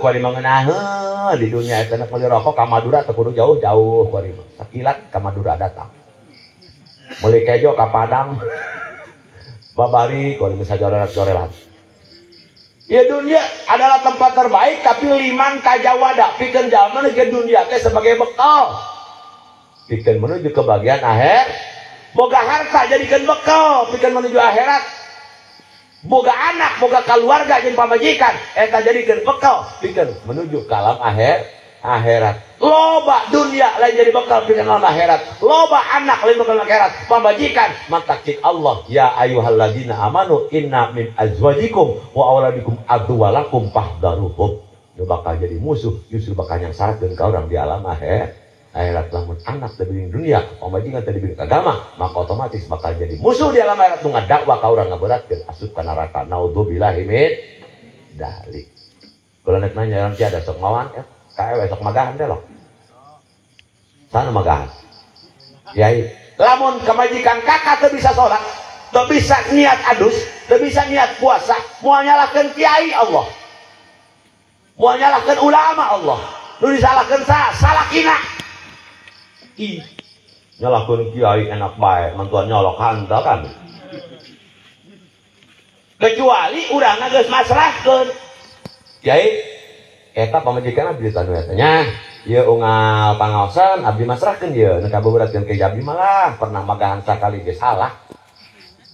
Kuari mangeunaheun di dunia eta nek meuli rokok ka Madura teu kudu jauh-jauh kuari mah. Sakilat ka Madura datang. Meuli kejo ka Padang. Babari kuari mah sajorelat-jorelat. Ya dunia adalah tempat terbaik tapi liman tajawada pikeun jalma ke dunia teh sebagai bekal. Pikeun menuju ke bagian akhir. Boga harta jadikan bekal pikeun menuju akhirat. Boga anak, boga keluarga jeung pamajikan eta jadikeun bekal pikeun menuju ke alam akhirat. Loba dunia lain jadi bekal pikeun alam akhirat. Loba anak lain bekal akhirat. Pamajikan mantak cik Allah ya ayyuhalladzina amanu inna min azwajikum wa auladikum aduwalakum fahdharuhum. Itu bakal jadi musuh justru bakal yang syaratkeun ka urang di alam akhirat. Lamun anak teu di dunia, pamajikan teu di agama, maka otomatis bakal jadi musuh di alam akhirat nu ngadakwa ka urang ngaberatkeun asup ka neraka. Naudzubillahi min dzalik. Kula nek nanya urang tiada sok mawan ya, kae sok magahan teh loh. Sana magahan. Yai, lamun kemajikan kakak teu bisa salat, teu bisa niat adus, teu bisa niat puasa, moal nyalahkeun kiai Allah. Moal nyalahkeun ulama Allah. Nu disalahkeun salakina. Nyalahkeun kiai enak bae, mantuan nyolok hanta kan. kecuali urang geus masrahkeun Kyai eta pamajikan abdi tanu eta nya ieu unggal pangaosan abdi masrahkeun ieu nu kabeberatkeun ke abdi malah pernah magahan sakali ge salah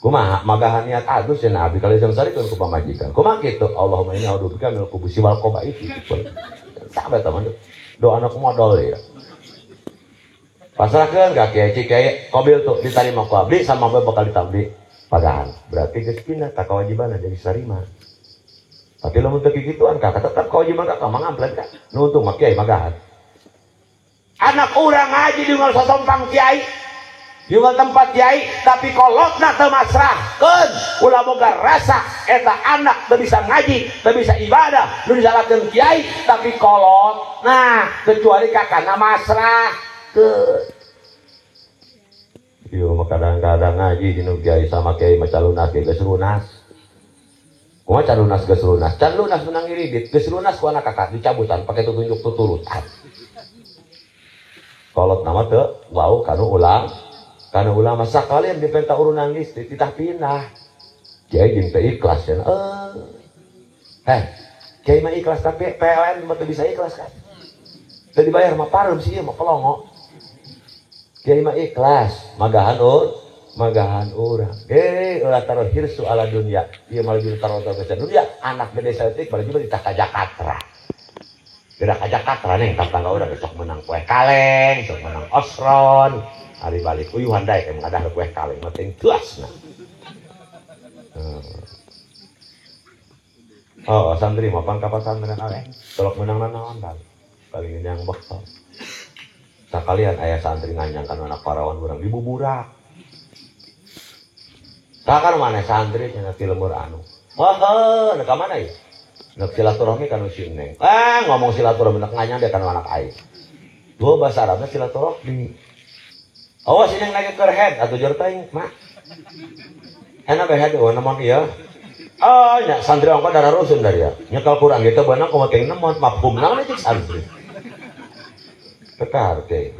kumaha magahan niat adus cenah abdi kali samsarikeun ku pamajikan kumaha kitu Allahumma inni a'udzubika minal khubuthi wal khaba'ith sabar teman doa anak modal ya pasrahkeun ka kiai kobil tuh diterima ku abdi sama bakal ditabdi pagahan berarti geus pindah ka kewajiban jadi sarima tapi lamun teu kikituan kakak tetap kewajiban kakak mangamplet kan nu untung mah kiai magahan anak urang ngaji di unggal sasompang kiai di unggal tempat kiai tapi kolotna teu masrahkeun ulah boga rasa eta anak teu bisa ngaji teu bisa ibadah nu disalahkeun kiai tapi kolot nah kecuali kakana masrahkeun ieu mah kadang-kadang ngaji di nu kiai sama kiai maca lunas ge geus lunas kumaha can lunas geus lunas can lunas menang iridit geus lunas ku anak kakak dicabutan pake tutunjuk tuturutan kolot nama teu wau kanu ulang masa kalian dipenta urunan listrik titah pindah kiai jeung teu ikhlas cenah kiai mah ikhlas tapi PLN mah teu bisa ikhlas kan teu dibayar mah pareum sih ieu mah pelongo kiai mah ikhlas magahan urang ulah taruh hirsu ala dunia ieu mah lebih taruh ke dunia anak gede saeutik bari juga ditah ka Jakarta gerak aja katra nih tetangga udah besok menang kue kaleng besok menang osron hari balik uyuhan daek yang ada kue kaleng makin tuas nah oh santri mapan kapal santri ale tolok menang nanaon dan paling yang bekal sakalian ayah santri nganyangkan anak parawan urang dibuburak kakar mana santri cenah ti lemur anu wah ka mana ieu nak silaturahmi kan si neng ngomong silaturahmi nak nganyang dia kan anak aing dua bahasa Arabnya silaturahmi awas ini lagi kerhead atau jortaing mak enak behead namun iya nya santri angkot darah rusun dari ya nyekal kurang gitu benar kau makin nemon mafhum naon itu santri tekar kayak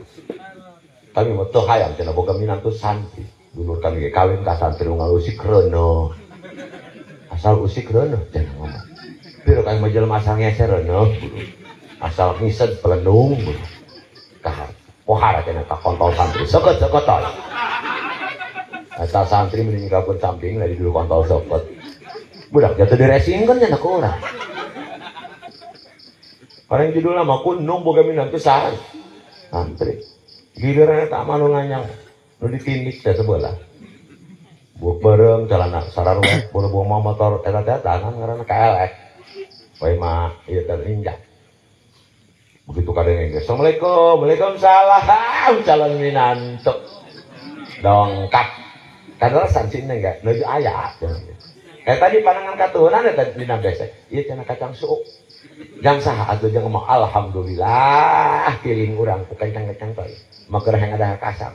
kami mau tuh hayam cina boga minantu santri dulu kami kawin ka santri ngal usik reno asal usik reno jangan ngomong pero kang majelema asal ngeser no asal ngised pelenung kahar pohara cenah ka kontol santri sokot asal santri mending kabur samping dari dulu kontol sokot budak jatuh diresingkeun cenah ku urang orang judulna mah kunung boga minantu santri giliran eta mah nu nganyang nu ditindik teh sebelah buak bareng calana sararua bola buang motor eta teh tangan ngaranna KLX Wai mah ieu teh injak. Begitu kadang geus. Assalamualaikum, waalaikumsalam, calon minantu. Dongkap. Kadang sansin enggak, nuju aya. Tadi panangan katuhunan eta dina besek. Ieu cenah kacang suuk. Jang saha atuh jeung ngomong alhamdulillah piling urang ku kencang-kencang teh. Maker hayang ada kasar.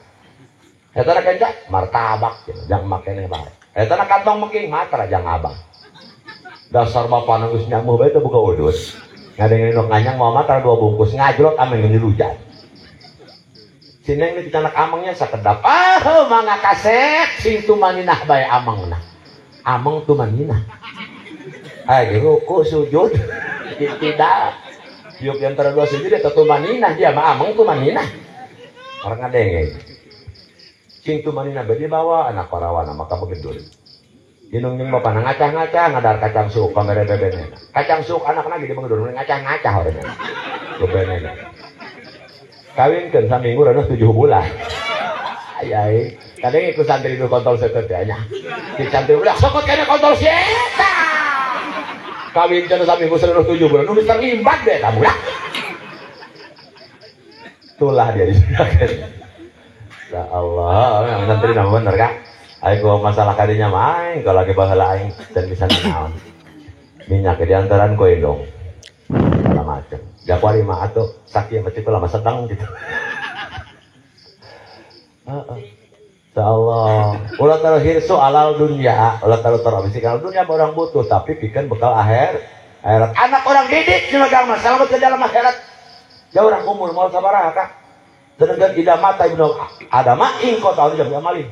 Eta na kencang martabak jang makene bae. Eta na kantong meking matra jang abang. Dasar bapak nangis nyamuh bae teh buka udus ngadengin nok nganyang mau matar 2 bungkus ngajlot ame ngilujan sineng di anak amangnya sakedap mangga kaset sing tumaninah bae amangna amang tumaninah ruku sujud tidak yuk yang antara 2 sujud eta tumaninah dia mah amang tumaninah orang ngadengin sing tumaninah bae dibawa anak parawana maka begedul Inung jeung bapak ngacah-ngacah ngadar kacang suuk kamere bebene. Kacang suuk anak-anak di mangdur ngacah-ngacah orangnya. Bebene. Kawinkeun saminggu reueuh 7 bulan. Ayai, kadang ikut santri itu kontol seukeut nya. Di santri udah sokot kene kontol si eta. Kawinkeun saminggu reueuh 7 bulan nu terlibat deh kamu ya. Tulah dia di sana. Ya Allah, yang santri nama bener Kak. Ayo masalah kadinya main kalau lagi baheula aing dan bisa naon minyak di antaran koe dong segala macam jakwari mah atuh sakieu mah cipu lama sedang gitu insyaallah ulah taruh hirsu alal dunya ulah taruh ambisi kalau dunia orang butuh tapi bikin bekal akhirat anak orang didik di megang mah selamat ke dalam akhirat jauh orang umur mau sabaraha Kak tenaga tidak mata ibnu adama ing kota jam amali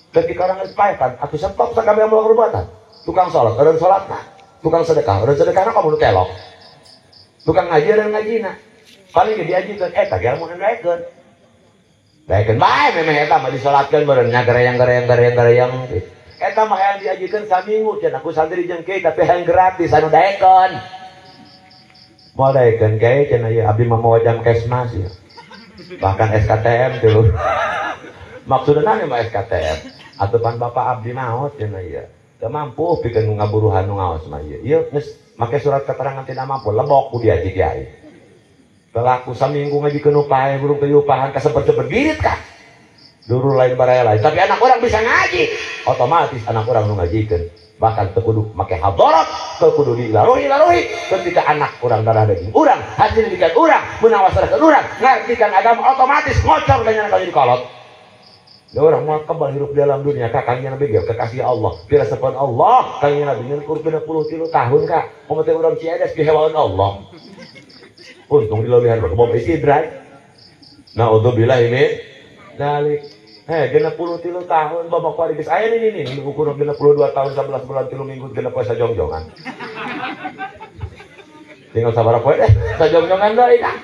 ketika orang ispaetan atau sebab sakabeh melakukan perbuatan tukang sholat orang sholat nah, tukang sedekah orang sedekah nah kamu kelok, tukang ngaji orang ngaji nah, paling diajikan, tak kira mau naikin, naikin baik memang eta mah disolatkan berenya gereyang, eta mah yang diajikan saminggu, dan aku santri jengke tapi yang gratis, anu naikin, mau naikin kayak cina ya, abdi mah mau jam kesmas ya, bahkan SKTM dulu, maksudnya nih mah SKTM, atupan bapak abdi maot cina ya. Gak mampu bikin ngaburuhan ngaos mah ieu. Ieu geus make surat keterangan tidak mampu lebok ku dia di kiai. Pelaku saminggu ngajikeun upah burung teu upahan kasebet-sebet birit kan. Dulu lain baraya lain, tapi anak orang bisa ngaji. Otomatis anak orang nu ngajikeun. Bahkan teu kudu make hadarat, teu kudu dilaruhi ketika anak orang darah daging urang, hasil didikan urang, menawasarkeun urang, ngartikeun agama otomatis ngocor dengan kali dikolot. Ya orang mau kembali hidup di dalam dunia kakaknya Nabi gak kekasih Allah bila sepan Allah kakaknya Nabi nyenkur 63 tahun kak pemerintah orang Ciadas kehewan Allah untung dilebihan berkebom istidrai nah untuk bila ini dalik genap 63 tahun bapak kuarigis ayah ini ukur genap 22 tahun 11 bulan 3 minggu genap puasa jongjongan tinggal sabar apa deh sajongjongan dari kak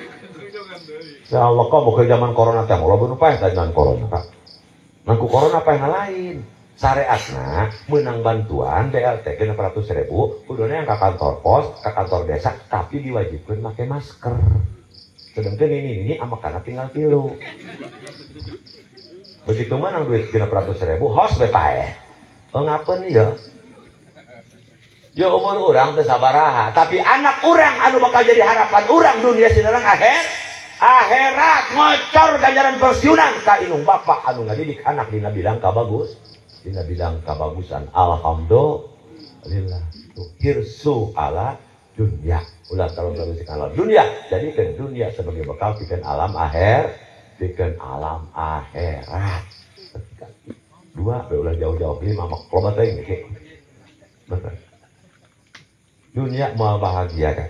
ya Allah kok mau ke zaman corona teh mau lo benupa zaman corona kak nangku corona apa yang lain syariatna menang bantuan BLT ke 600.000 kuduna yang ke kantor pos ke kantor desa tapi diwajibkan pakai masker sedangkan ini sama karena tinggal pilu begitu menang duit 600.000 host bepae ngapain ya ya umur orang teu sabaraha tapi anak orang anu bakal jadi harapan orang dunia sinerang akhirat ngocor ganjaran pensiunan ka inung bapak anu ngadidik anak dina bilang kabagus dina bilang kabagusan alhamdulillah tuh hirsu ala dunia ulah kalau teruskan ala dunia jadikan dunia sebagai bekal bikin alam akhirat dua ulah jauh-jauh lima mak loba teh ini dunia mau bahagia kan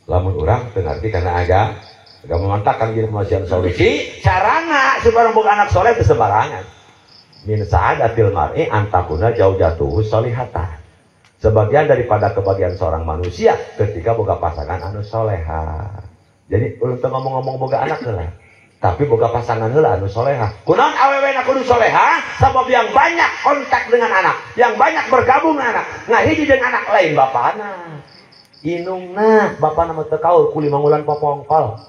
lamun urang teu ngarti kana agama gak memantakan diri manusia solusi carana sebarang bukan anak soleh itu sembarangan min sa'adatil mar'i antakuna jauh jatuh solihatan sebagian daripada kebahagiaan seorang manusia ketika boga pasangan anu soleha jadi ulun ngomong-ngomong boga anak lah tapi boga pasangan heula anu soleha kunaon awewena kudu soleha sebab yang banyak kontak dengan anak yang banyak bergabung dengan anak ngahiji dengan anak lain bapana inungna bapana mah teu kaul kuli mangulan popongkol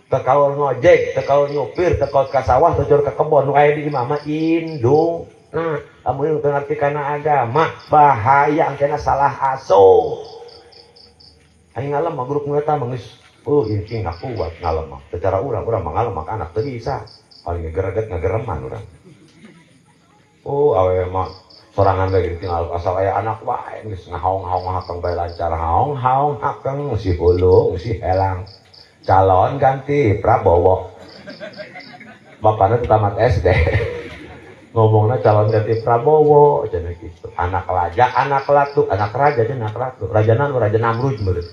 tekaul ngojek, tekaul nyupir, tekaul ke sawah, tekaul ke kebon, nu aya di imam indung. Nah, amun teu ngarti kana agama, bahaya angkena salah asuh. Aing ngalem mah grup eta mah geus inci ngakuat ngalem mah. Secara urang mah ngalem mah anak teu bisa. Paling gereget ngagereman urang. Awewe mah sorangan bae gitu asal aya anak wae geus ngahaong-haong hakeng bae lancar haong-haong hakeng si hulu, si helang. Calon ganti Prabowo bapaknya tamat SD ngomongnya calon ganti Prabowo jadi gitu anak raja anak ratu raja Namrud menurut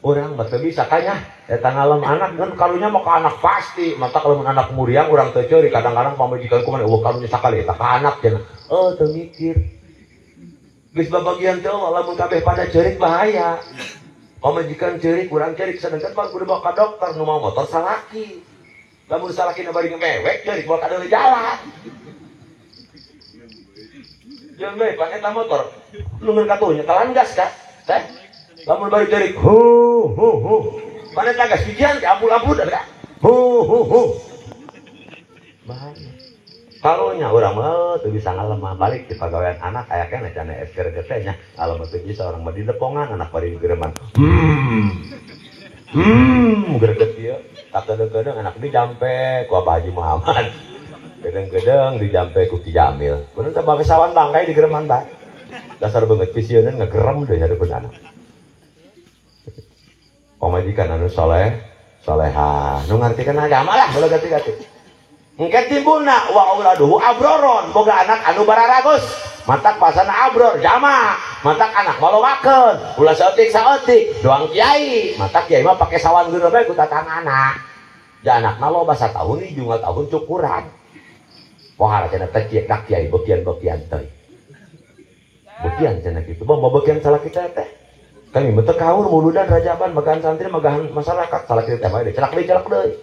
orang betul bisa kayaknya ngalem anak kan karunya mau ke anak pasti mata kalau anak muriang orang tercuri kadang-kadang pamajikan kuman karunya sakali tak ke anak jangan tuh mikir geus babagian teh lamun kabeh pada cerik bahaya pamajikan cerik kurang cerik sedangkan bang kudu bawa ka dokter nu mau motor salaki lamun salaki na bari ngewek cerik bawa ka deuleu jalan jeung bae pan eta motor lu ngeun katunya kalan gas ka teh lamun bari cerik pan eta gas pijian ampul-ampul da bahaya karunya urang mah teu bisa ngalemah balik di pagawean anak aya keneh cenah esker teh nya alam teu bisa urang mah di depongan anak bari gereman greget ieu kadang-kadang anak dijampe ku Abah Haji Muhammad gedeng-gedeng dijampe ku Ki Jamil bener teh bae sawan bangkai di gereman tah dasar beungeut pisieun ngagerem deui hareupun anak pamajikan anu saleh salehah nu ngartikeun agama lah ulah ganti-ganti engke timbulna wa auladuhu abroron boga anak anu bararagus matak pasana abror jama matak anak balowakeun ulah saeutik doang kiai matak kiai mah pake sawan geureuh bae ku tatangana da anakna loba satahun 5 tahun cukuran pohara cenah teh dak kiai bekian-bekian teuy bagian cenah kitu. Mau bagian salah kita teh. Kami mah teu kaur muludan rajaban magaan santri magahan masyarakat salah kita teh bae celak deui.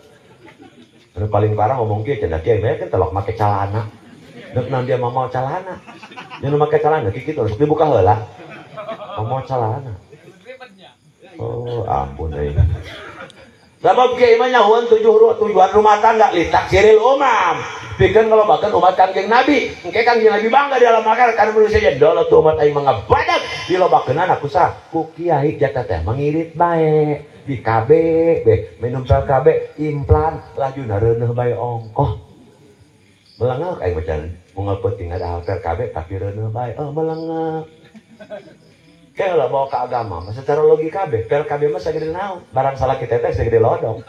Anu paling parah ngomong kieu cenah kieu mah kan telok make calana. Neuk nan dia mau calana. Jangan make calana kitu harus dibuka heula. Mau calana. Oh, ampun euy. Sabab kieu mah nyahuan tujuan rumah tangga li taksiril umam. Pikeun kalau bahkan umat Kangjeng Nabi, engke Kangjeng Nabi bangga di alam akhirat karena manusia jadi dola tuh umat aing mangga badak di lobakeunna aku sah ku kiai jata teh mengirit bae di KB be minum pil KB implan lajuna reuneuh bae ongkoh. Melengak aing macan moal penting ada pil KB tapi reuneuh bae melengak. Kayak lah bawa ke agama, secara logika be, PLKB mah segede naon, barang salah kita teh segede lodong,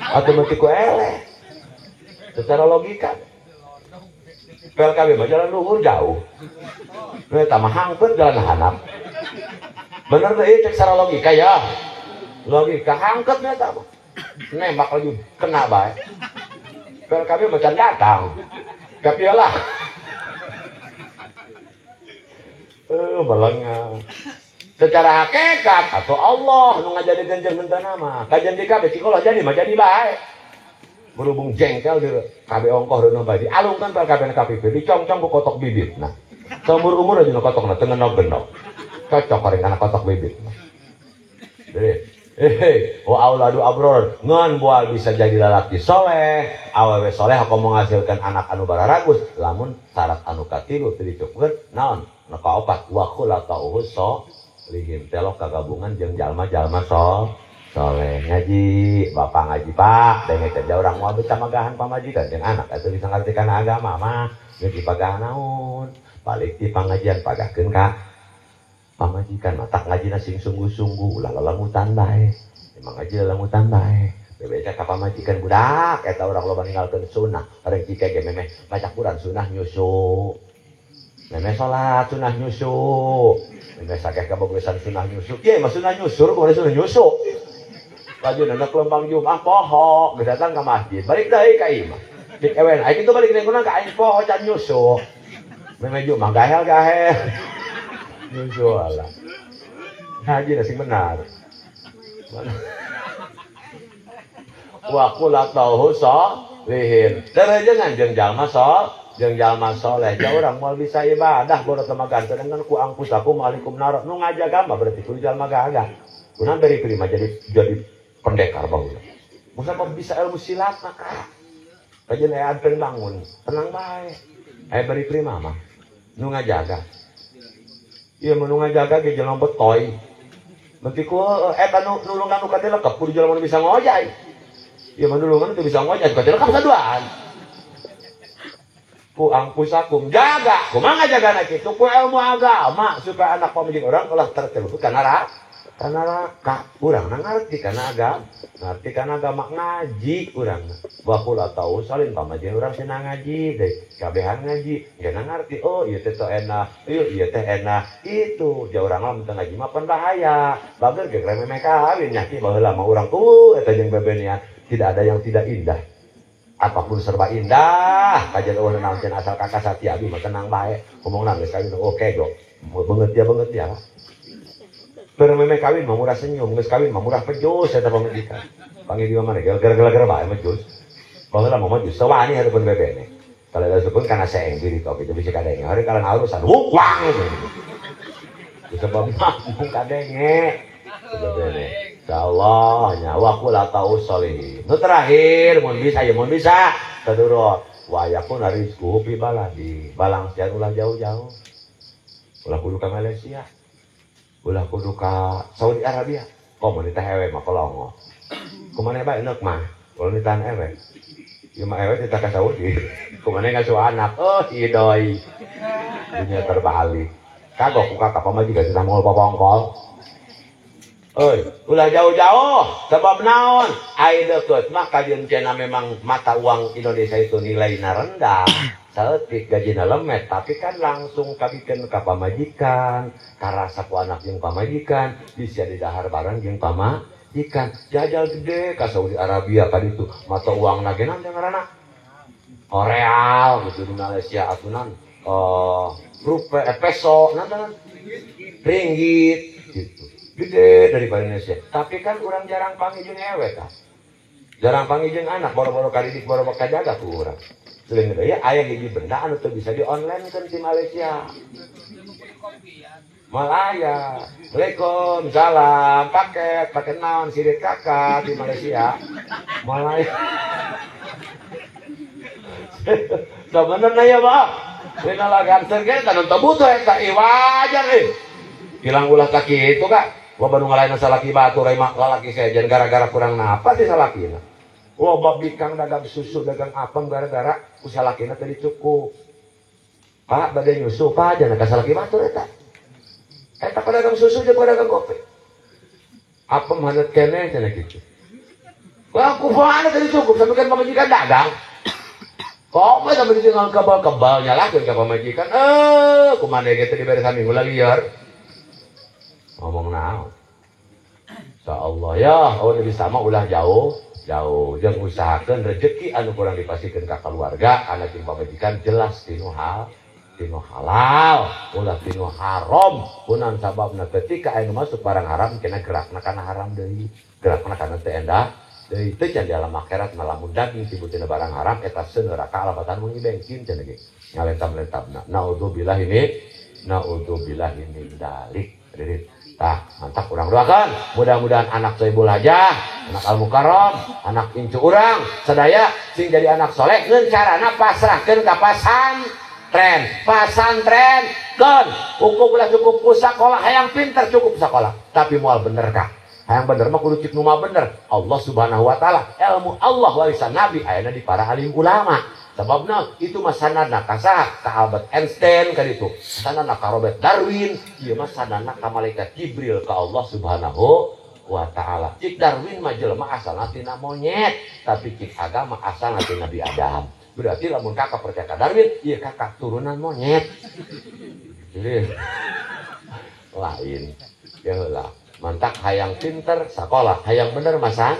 atau metiku eleh. Secara logika, PLKB mah jalan luhur jauh, mereka mah hangpet jalan hanap. Bener deh cek secara logika ya, logika hangpet mereka mah, nembak lagi kena bae. PLKB macam datang, kapialah. Balangnya. Secara hakikat atau Allah nu ngajadikeun jeung mentana mah kajian di kabeh cikolos jadi mah jadi bae berhubung jengkel di kabeh ongkoh reuneuh bae dialungkan ka kabeh KPP dicongcong ku kotok bibitna seumur umur aja nu kotokna teu ngenog-genog cocok kareng kana kotok bibitna wa auladu abror ngan moal bisa jadi lalaki soleh awewe soleh aku menghasilkan anak anu bararagus lamun syarat anu katilu teu dicukupkeun naon nu kaopat wa khulaqauhu lihim telok kagabungan jeung jalma-jalma soleh ngaji bapak ngaji pak denge kerja urang moal bisa magahan pamajikan jeung anak atuh bisa ngartikeun agama mah geus dipagahan naon balik di pangajian pagakeun ka pamajikan matak ngajina sing sungguh-sungguh ulah lalamutan bae emang ngaji lalamutan bae bebeca ka pamajikan budak eta urang loba ninggalkeun sunnah areng cike ge memeh baca Quran sunnah nyusu memeh salat sunnah nyusu memeh sakeh kabogosan sunnah nyusu ieu mah sunnah nyusur bukan sunnah nyusu lajun anak lembang Jumat poho geus datang ka masjid balik deui ka imah dik ewen ai kitu balik nengkuna ka aing poho can nyusu memeh Jumat gahel nyusu ala haji nasi benar wa qula tauhu lihin darajangan jeung jalma jeung jalma soleh ja urang moal bisa ibadah bodo teu maganten dengan ku angkusakum alaikum nar nu ngajaga mah berarti kudu jalma gaga kunaon beri prima jadi pendekar baheula musa bisa ilmu silat maka kajian aya adpen bangun tenang bae beri prima mah nu ngajaga ieu mah nu ngajaga ge jelema betoy berarti ku eta nulungan nu kate lekep kudu jelema nu bisa ngojay ieu mah nulungan teu bisa ngojay kate lekep saduaan ku angkusakum jaga kumaha ngajagana kitu ku ilmu agama supaya anak pamijing orang ulah terceluput kana neraka urang ngarti kana agama ngarti kana agama ngaji urang bakula tahu salin pamijing urang cenah ngaji deui kabehan ngaji geuna ngarti oh ieu teh enak ieu teh enak itu ja urang mah teu ngaji mah pan bahaya bager ge remeh kawin nya ki baheula mah urang tuh eta jeung bebenian tidak ada yang tidak indah apapun serba indah kajian eueuh naon cenah asal kakak sati abi mah tenang bae ngomongna geus kawin oke go beungeut ya bermeme kawin mah murah senyum geus kawin mah murah pejus eta pamajikan panggil di mana gara-gara bae mejus baheula mah mejus sewani hareupeun bebene kalau sukeun kana seeng diri kok itu bisa kadenge hari kalang halusan wang disebab mah kadenge bebene insyaallah nyawa kula tahu solih nu terakhir mun bisa kadurut wa yakun rizquhu fi baladi balang sian ulah jauh-jauh ulah kudu ka Malaysia ulah kudu ka Saudi Arabia komunitas ewe mah kolongo kumaneh bae neuk mah komunitas ewe ieu mah ewe teh ka Saudi kumaneh ngasuh anak idoi dunia terbalik kagok ku kakak pamajikan cenah moal papongkol ulah jauh-jauh sebab naon ai deukeut mah kajeun cenah memang mata uang Indonesia itu nilainya rendah saeutik gajina lemet tapi kan langsung kabikeun ka pamajikan karasa ku anak jeung pamajikan bisa didahar bareng jeung pamajikan jajal gede ka Saudi Arabia ka ditu mata uangna ge naon ngaranna real gitu di Malaysia atunan rupiah peso nanti ringgit gitu gede daripada Indonesia. Tapi kan orang jarang panggil jeung ewe kan, jarang panggil jeung anak boro-boro kadidik boro-boro kajaga ku urang. Selain itu ya aya hiji benda anu teu bisa di online kan di Malaysia. Malaya, Waalaikumsalam, paket naon sirit kakak di Malaysia. Malaya. Sebenarnya ya Pak, dina laganseun ge tanu teu butuh eta wajar hilang ulah kaki itu kak. Loba nu ngalahin salaki batur mah lalaki sejen gara-gara kurang napas di salakina. Loba bikang dagang susu dagang apem gara-gara ku salakina teh dicukup. Pak bade nyusu Pak jangan ka salaki batur eta. Eta pedagang susu jeung pedagang kopi. Apem haneup keneh cenah kitu. Wah kumaha teh dicukup sampe kan pamajikan dagang. Kok mah sampai ditinggal kebal-kebal nyalakeun ka pamajikan. Kumaha ge teh dibere saminggu liar. Ngomong naon. Insyaallah ya, awan bisa mah ulah jauh jeung usahakeun rezeki anu kurang dipasikeun ka keluarga, anak jeung pamajikan jelas tinu halal, ulah tinu haram. Punan sababna ketika anu masuk barang haram kena gerakna kana haram deui, gerakna kana teu endah. Deui teu can di alam akhirat lamun daging tibu tina barang haram eta seueur neraka alabatan mun bensin cenah ge. Ngalentam-lentamna. Naudzubillah min dalik. Tah, mantap urang doakan. Mudah-mudahan anak Soebul Hajah, anak Al-Mukarram, anak incu urang sadaya sing jadi anak soleh ngeun carana pasrahkeun ka pasantren kan hukum ulah cukup sakola hayang pinter cukup sakola tapi moal bener kah hayang bener mah kudu cik nu mah bener. Allah Subhanahu wa taala ilmu Allah warisan Nabi ayana di para alim ulama. Sebabna itu mah sanadna ka saha? Ka Albert Einstein ka ditu. Sanadna ka Robert Darwin, ieu mah sanadna ka malaikat Jibril ka Allah Subhanahu wa taala. Cik Darwin mah jelema asalna tina monyet, tapi cik agama asalna tina Nabi Adam. Berarti lamun kakak percaya ka Darwin, ieu kakak turunan monyet. Jadi lain. Ya heula. Mantak hayang pinter sakola, hayang bener masan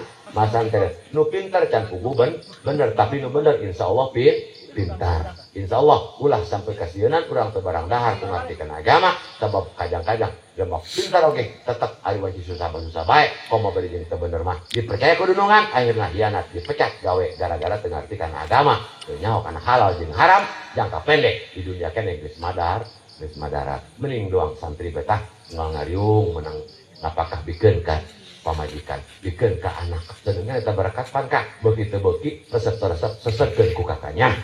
teh. Nu pinter can kugu bener, tapi nu bener insyaallah pintar. Insyaallah ulah sampai kasieun urang teu barang dahar ku ngartikeun agama sabab kadang-kadang geus pintar oge tetep aya wajib susah bae. Komo bari jeung teu bener mah dipercaya ku dunungan akhirna hianat dipecat gawe gara-gara teu ngartikeun agama. Teu nyaho kana halal jeung haram jangka pendek di dunia keneh geus madarat. Mending doang santri betah ngariung menang apakah bikin ka pamajikan, bikin ka anak. Sedengan eta berkat pangkah begitu beuki resep-resep sesedkeun ku kakanya.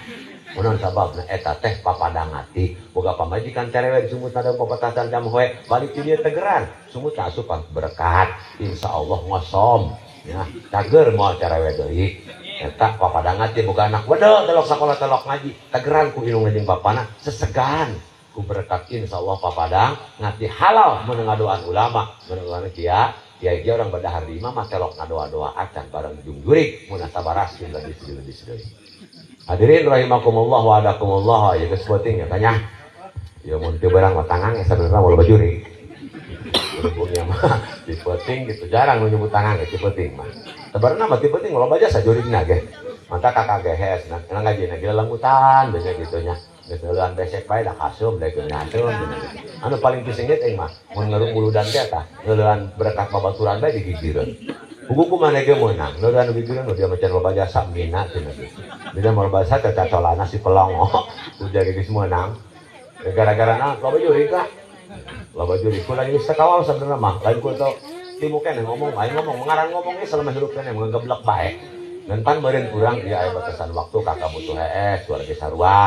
Mun sababna eta teh papadang hati, boga pamajikan cerewe sumut ada papatasan jam hoe, balik ti dieu tegeran, sumut asupan berkat. Insyaallah ngosom. Ya, cager moal cerewe deui. Eta papadang hati boga anak wedel telok sakola telok ngaji, tegeran ku indung jeung bapana sesegan. Ku berkat insyaallah papadang ngati halal menengadoan ulama menengadoan kiai orang badahar di imam telok ngadoa-doa acan bareng ujung jurig mun sabaras lebih sedih. Hadirin rahimakumullah wa adakumullah ya geus penting ya tanya. Ya mun teu barang tangang ya sabenerna mau loba jurig. Urang mah di penting gitu jarang nu nyebut tangang ya penting mah. Sabarna mah penting loba jasa jurigna ge. Manta kakak gehes nah ngajina ge lembutan bener gitu nya. Geus besek bae da kasum da ngasum. Anu paling pusing ge teh mah mun ngeurung uludan teh tah, ngeuleuan berkat babaturan bae digigireun. Buku kumaha ge meunang, ngeuleuan gigireun dia macan loba jasa mina cenah gitu. Beda moal bahasa teh cacolana si pelongo, udah geus meunang. Gara-gara na loba juri ka. Loba juri kula geus sakawal sabenerna mah, lain ku teu timu keneh ngomong, aing ngomong ngaran ngomong ge selama hidup keneh ngegeblek bae. Ngan meureun urang ieu aya batasan waktu kakak butuh hees, keluarga sarua.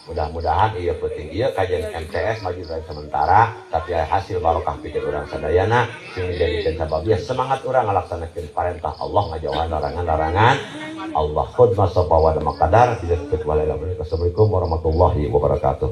Mudah-mudahan iya penting iya kajian MTS maju dari sementara tapi hasil barokah pikir orang sadayana sing dijadikan sababnya semangat orang ngalaksanakeun perintah Allah ngajauhan larangan-larangan Allah khudma sapa wa qadar tidak kecuali Assalamualaikum warahmatullahi wabarakatuh.